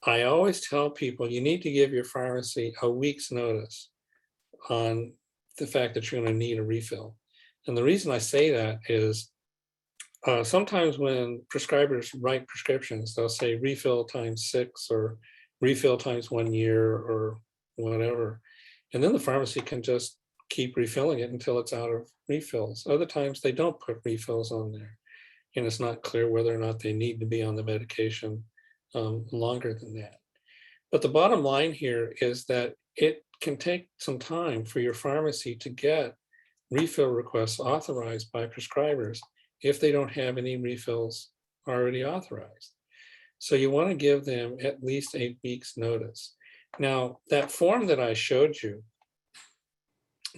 I always tell people you need to give your pharmacy a week's notice on the fact that you're going to need a refill. And the reason I say that is sometimes when prescribers write prescriptions, they'll say refill times 6 or refill times 1 year or whatever. And then the pharmacy can just keep refilling it until it's out of refills. Other times they don't put refills on there. And it's not clear whether or not they need to be on the medication longer than that. But the bottom line here is that it can take some time for your pharmacy to get refill requests authorized by prescribers if they don't have any refills already authorized. So you want to give them at least 8 weeks notice. Now, that form that I showed you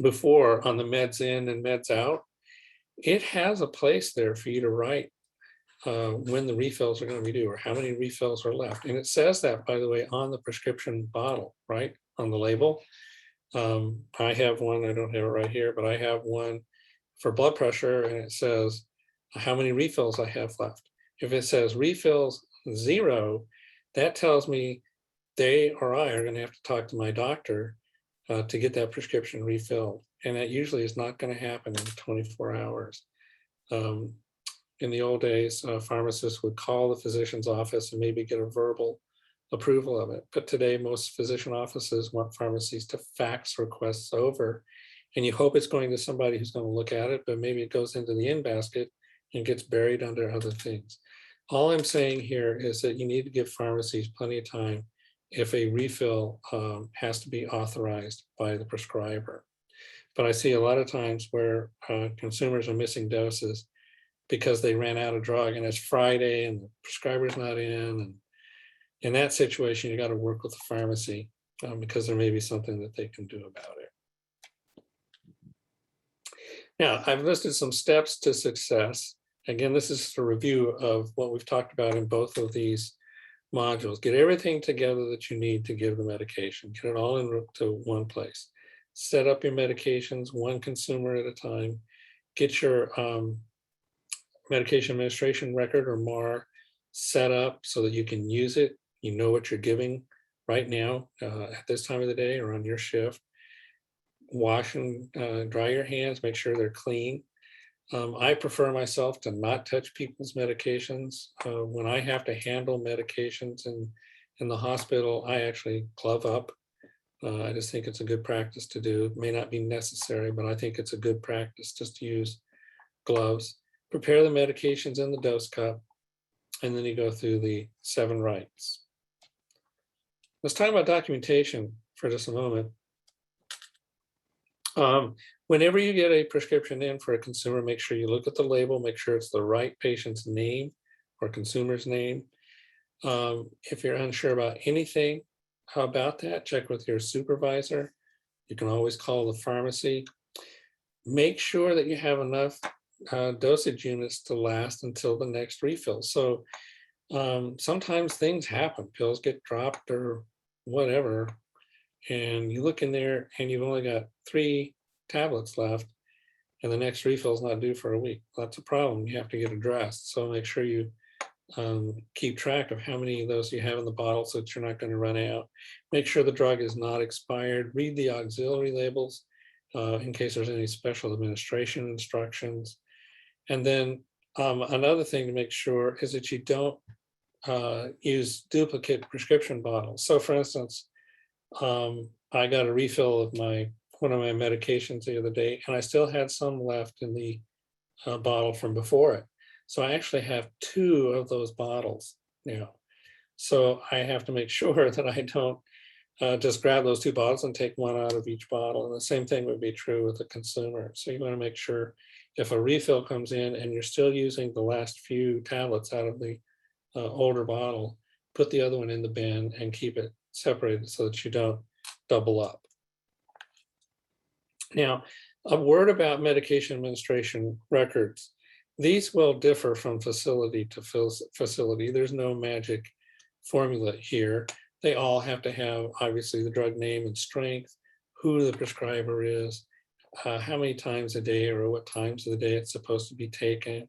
before on the meds in and meds out, it has a place there for you to write when the refills are going to be due or how many refills are left. And it says that, by the way, on the prescription bottle, right, on the label. I have one, I don't have it right here, but I have one for blood pressure and it says how many refills I have left. If it says refills 0, that tells me they or I are going to have to talk to my doctor to get that prescription refilled. And that usually is not going to happen in 24 hours. In the old days, pharmacists would call the physician's office and maybe get a verbal approval of it. But today, most physician offices want pharmacies to fax requests over. And you hope it's going to somebody who's going to look at it, but maybe it goes into the in basket and gets buried under other things. All I'm saying here is that you need to give pharmacies plenty of time if a refill has to be authorized by the prescriber. But I see a lot of times where consumers are missing doses because they ran out of drug and it's Friday and the prescriber's not in. And in that situation, you got to work with the pharmacy because there may be something that they can do about it. Now, I've listed some steps to success. Again, this is a review of what we've talked about in both of these modules. Get everything together that you need to give the medication. Get it all into one place. Set up your medications one consumer at a time. Get your medication administration record or MAR set up so that you can use it. You know what you're giving right now at this time of the day or on your shift. Wash and dry your hands, make sure they're clean. I prefer myself to not touch people's medications. When I have to handle medications in the hospital, I actually glove up. I just think it's a good practice to do. It may not be necessary, but I think it's a good practice just to use gloves. Prepare the medications in the dose cup, and then you go through the 7 rights. Let's talk about documentation for just a moment. Whenever you get a prescription in for a consumer, make sure you look at the label, make sure it's the right patient's name or consumer's name. If you're unsure about anything about that, check with your supervisor. You can always call the pharmacy. Make sure that you have enough dosage units to last until the next refill. So sometimes things happen, pills get dropped or whatever, and you look in there and you've only got 3 tablets left and the next refill is not due for a week. That's a problem you have to get addressed. So make sure you keep track of how many of those you have in the bottle so that you're not going to run out. Make sure the drug is not expired. Read the auxiliary labels in case there's any special administration instructions. And then another thing to make sure is that you don't use duplicate prescription bottles. So for instance, I got a refill of one of my medications the other day, and I still had some left in the bottle from before it. So I actually have 2 of those bottles now. So I have to make sure that I don't just grab those two bottles and take one out of each bottle. And the same thing would be true with the consumer. So you want to make sure if a refill comes in and you're still using the last few tablets out of the older bottle, put the other one in the bin and keep it separated so that you don't double up. Now, a word about medication administration records. These will differ from facility to facility. There's no magic formula here. They all have to have, obviously, the drug name and strength, who the prescriber is, how many times a day or what times of the day it's supposed to be taken,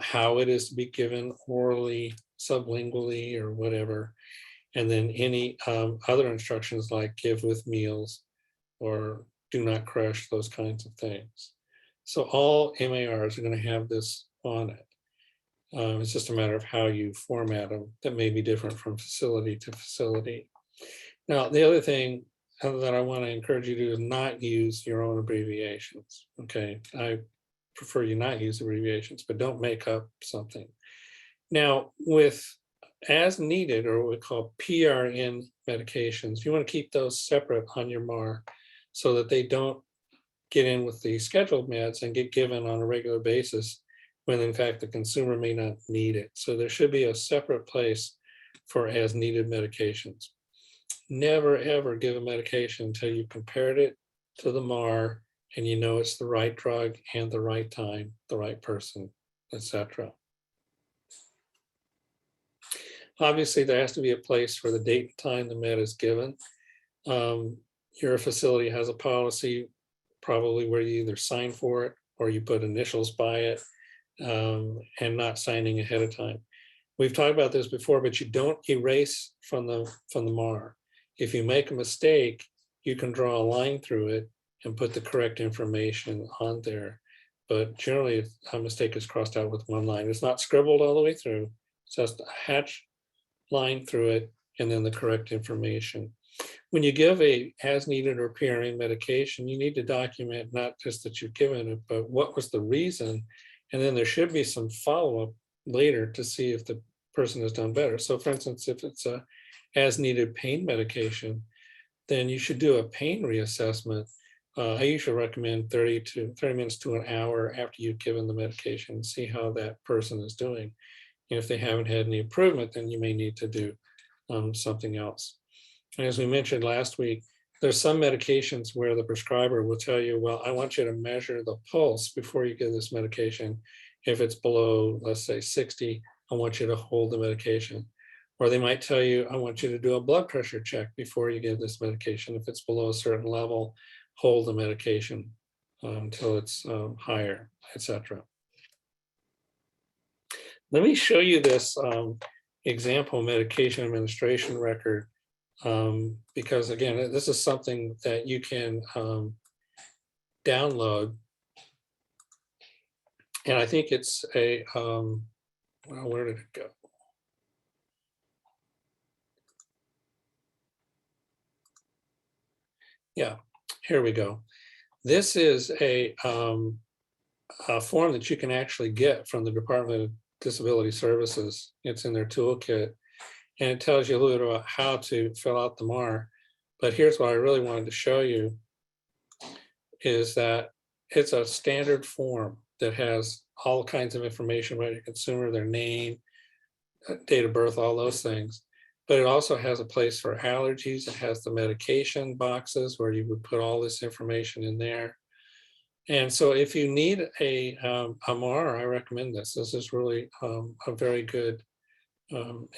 how it is to be given orally, sublingually, or whatever. And then any other instructions like give with meals or do not crush, those kinds of things. So all MARs are going to have this on it. It's just a matter of how you format them that may be different from facility to facility. Now, the other thing that I want to encourage you to do is not use your own abbreviations. Okay, I prefer you not use abbreviations, but don't make up something. Now, with as needed, or what we call PRN medications, you want to keep those separate on your MAR so that they don't get in with the scheduled meds and get given on a regular basis when in fact the consumer may not need it. So there should be a separate place for as needed medications. Never ever give a medication until you've compared it to the MAR and you know it's the right drug and the right time, the right person, etc. Obviously, there has to be a place for the date and time the med is given. Your facility has a policy probably where you either sign for it or you put initials by it, and not signing ahead of time. We've talked about this before, but you don't erase from the MAR. If you make a mistake, you can draw a line through it and put the correct information on there. But generally, a mistake is crossed out with one line. It's not scribbled all the way through. It's just a hatch line through it and then the correct information. When you give a as needed or PRN medication, you need to document not just that you've given it, but what was the reason. And then there should be some follow-up later to see if the person has done better. So for instance, if it's a as needed pain medication, then you should do a pain reassessment. I usually recommend 30 minutes to an hour after you've given the medication, see how that person is doing. And if they haven't had any improvement, then you may need to do something else. And as we mentioned last week, there's some medications where the prescriber will tell you, well, I want you to measure the pulse before you give this medication. If it's below, let's say 60, I want you to hold the medication. Or they might tell you, I want you to do a blood pressure check before you give this medication. If it's below a certain level, hold the medication until it's higher, etc. Let me show you this example medication administration record. Because again, this is something that you can download. And I think it's a, well, where did it go? Yeah, here we go. This is a form that you can actually get from the Department of Disability Services. It's in their toolkit. And it tells you a little bit about how to fill out the MAR. But here's what I really wanted to show you is that it's a standard form that has all kinds of information about your consumer, their name, date of birth, all those things. But it also has a place for allergies. It has the medication boxes where you would put all this information in there. And so if you need a MAR, I recommend this. This is really a very good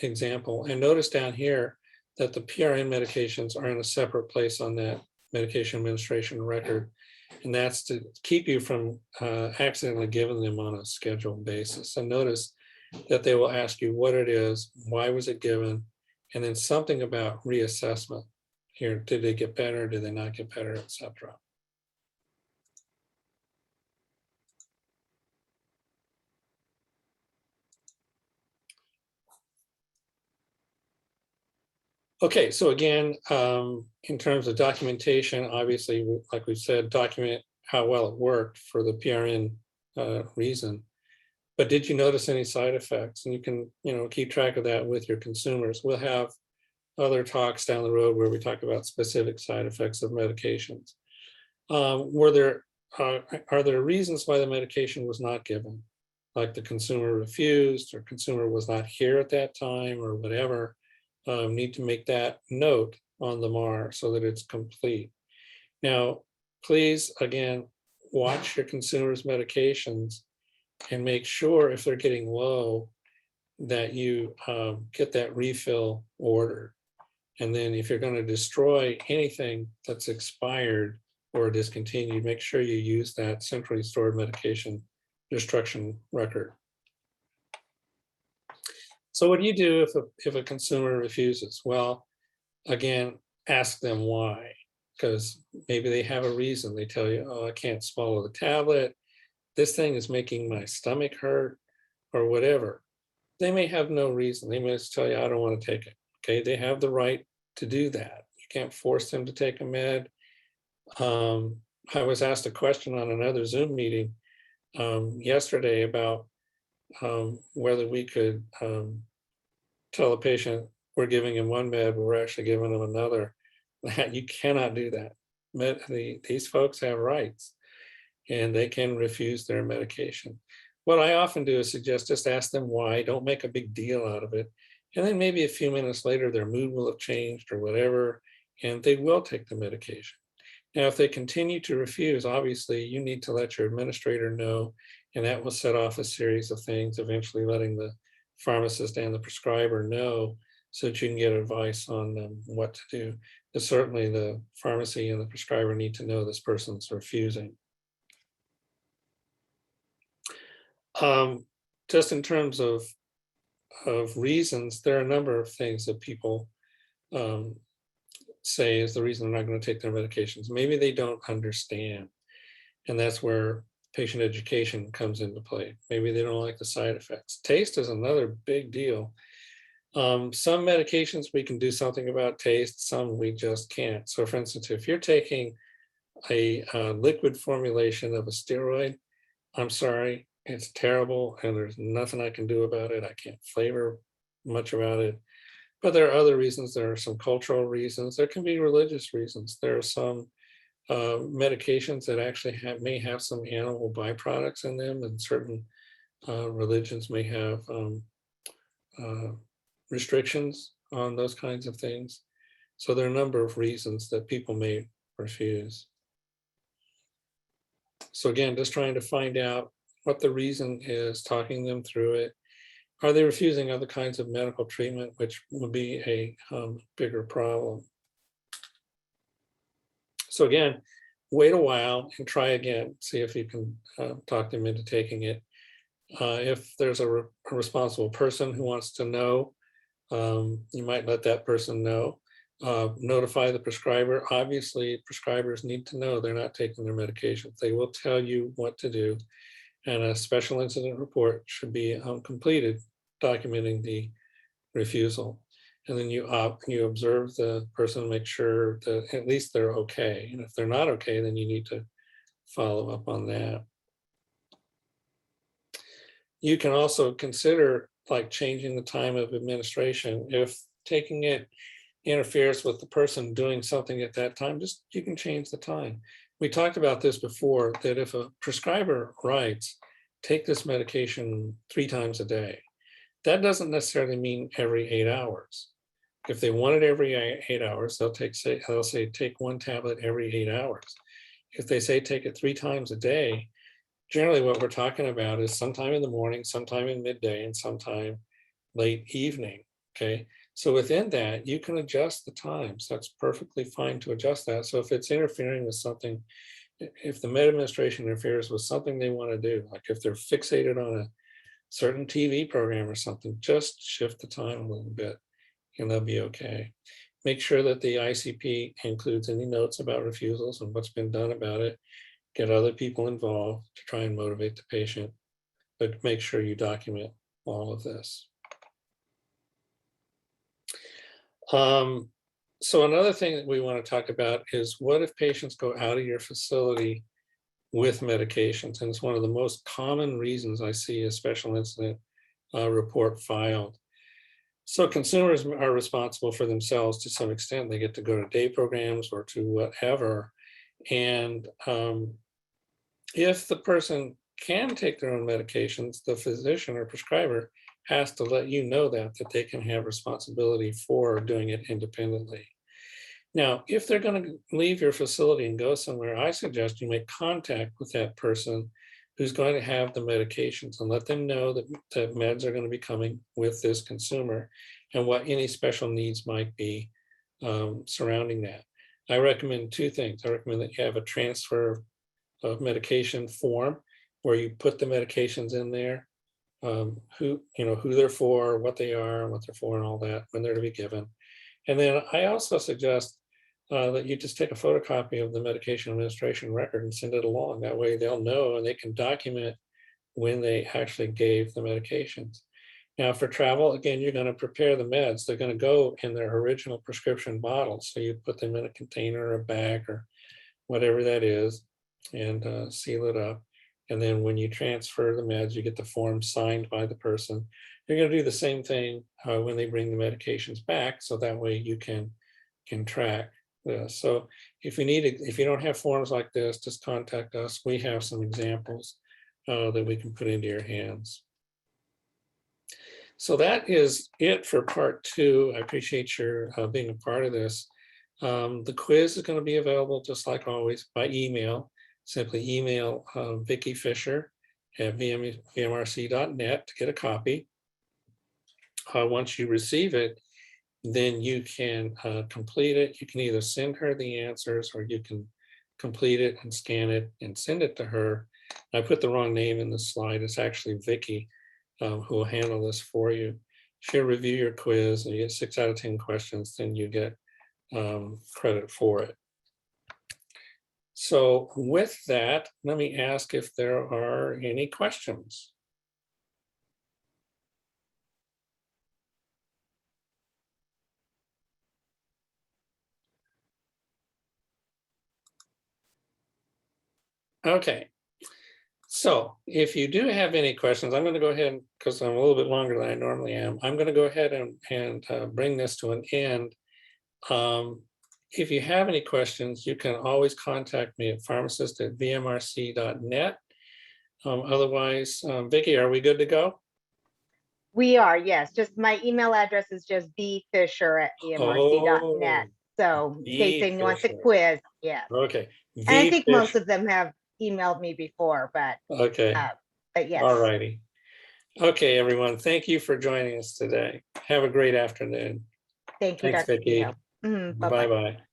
example. And notice down here that the PRN medications are in a separate place on that medication administration record. And that's to keep you from accidentally giving them on a scheduled basis. And notice that they will ask you what it is, why was it given, and then something about reassessment. Here, did they get better? Did they not get better, etc. Okay, so again, in terms of documentation, obviously, like we said, document how well it worked for the PRN reason. But did you notice any side effects? And you can, keep track of that with your consumers. We'll have other talks down the road where we talk about specific side effects of medications. Are there reasons why the medication was not given? Like the consumer refused, or consumer was not here at that time, or whatever. Need to make that note on the MAR so that it's complete. Now, please, again, watch your consumers' medications and make sure if they're getting low that you get that refill ordered. And then if you're going to destroy anything that's expired or discontinued, make sure you use that centrally stored medication destruction record. So what do you do if a consumer refuses? Well, again, ask them why, because maybe they have a reason. They tell you, oh, I can't swallow the tablet. This thing is making my stomach hurt, or whatever. They may have no reason. They may just tell you, I don't want to take it. Okay, they have the right to do that. You can't force them to take a med. I was asked a question on another Zoom meeting yesterday about whether we could tell a patient we're giving him one med, but we're actually giving them another. You cannot do that. These folks have rights, and they can refuse their medication. What I often do is suggest just ask them why, don't make a big deal out of it. And then maybe a few minutes later, their mood will have changed or whatever, and they will take the medication. Now, if they continue to refuse, obviously you need to let your administrator know, and that will set off a series of things, eventually letting the pharmacist and the prescriber know so that you can get advice on what to do. But certainly the pharmacy and the prescriber need to know this person's refusing. Just in terms of reasons, there are a number of things that people say is the reason they're not going to take their medications. Maybe they don't understand, and that's where patient education comes into play. Maybe they don't like the side effects. Taste is another big deal. Some medications we can do something about taste, some we just can't. So for instance, if you're taking a liquid formulation of a steroid, I'm sorry, it's terrible, and there's nothing I can do about it. I can't flavor much about it. But there are other reasons. There are some cultural reasons. There can be religious reasons. There are some medications that actually may have some animal byproducts in them, and certain religions may have restrictions on those kinds of things. So there are a number of reasons that people may refuse. So again, just trying to find out what the reason is, talking them through it. Are they refusing other kinds of medical treatment, which would be a bigger problem? So again, wait a while and try again. See if you can talk them into taking it. If there's a responsible person who wants to know, you might let that person know. Notify the prescriber. Obviously, prescribers need to know they're not taking their medications. They will tell you what to do. And a special incident report should be completed documenting the refusal. And then you observe the person, make sure that at least they're okay. And if they're not okay, then you need to follow up on that. You can also consider like changing the time of administration. If taking it interferes with the person doing something at that time, just you can change the time. We talked about this before, that if a prescriber writes, take this medication 3 times a day, that doesn't necessarily mean every 8 hours. If they want it every 8 hours, they'll say take 1 tablet every 8 hours. If they say take it 3 times a day, generally what we're talking about is sometime in the morning, sometime in midday, and sometime late evening. Okay. So within that, you can adjust the times. That's perfectly fine to adjust that. So if it's interfering with something, if the med administration interferes with something they want to do, like if they're fixated on a certain TV program or something, just shift the time a little bit and they'll be okay. Make sure that the ICP includes any notes about refusals and what's been done about it. Get other people involved to try and motivate the patient, but make sure you document all of this. So another thing that we want to talk about is what if patients go out of your facility with medications. And it's one of the most common reasons I see a special incident report filed. So consumers are responsible for themselves to some extent. They get to go to day programs or to whatever. And if the person can take their own medications, the physician or prescriber has to let you know that they can have responsibility for doing it independently. Now, if they're going to leave your facility and go somewhere, I suggest you make contact with that person who's going to have the medications and let them know that meds are going to be coming with this consumer and what any special needs might be surrounding that. I recommend two things. I recommend that you have a transfer of medication form where you put the medications in there, who they're for, what they are, what they're for, and all that, when they're to be given. And then I also suggest that you just take a photocopy of the medication administration record and send it along. That way they'll know and they can document when they actually gave the medications. Now for travel, again, you're going to prepare the meds. They're going to go in their original prescription bottles. So you put them in a container or a bag or whatever that is and seal it up. And then when you transfer the meds, you get the form signed by the person. You're going to do the same thing when they bring the medications back. So that way you can track this. So if you don't have forms like this, just contact us. We have some examples that we can put into your hands. So that is it for part 2. I appreciate your being a part of this. The quiz is going to be available just like always by email. Simply email Vicki Fisher at vmrc.net to get a copy. Once you receive it, then you can complete it. You can either send her the answers or you can complete it and scan it and send it to her. I put the wrong name in the slide. It's actually Vicki who will handle this for you. She'll review your quiz and you get 6 out of 10 questions, then you get credit for it. So with that, let me ask if there are any questions. Okay, so if you do have any questions, I'm going to go ahead, because I'm a little bit longer than I normally am, I'm going to go ahead and bring this to an end. If you have any questions, you can always contact me at pharmacist@vmrc.net. Otherwise, Vicki, are we good to go? We are, yes. Just my email address is just bfisher@vmrc.net. So in case anyone wants a quiz, yeah. Okay. And I think most of them have emailed me before, but okay. But yes. All righty. Okay, everyone. Thank you for joining us today. Have a great afternoon. Thank you, Thanks, Dr. Vicki. Kehoe. Bye-bye. Bye-bye.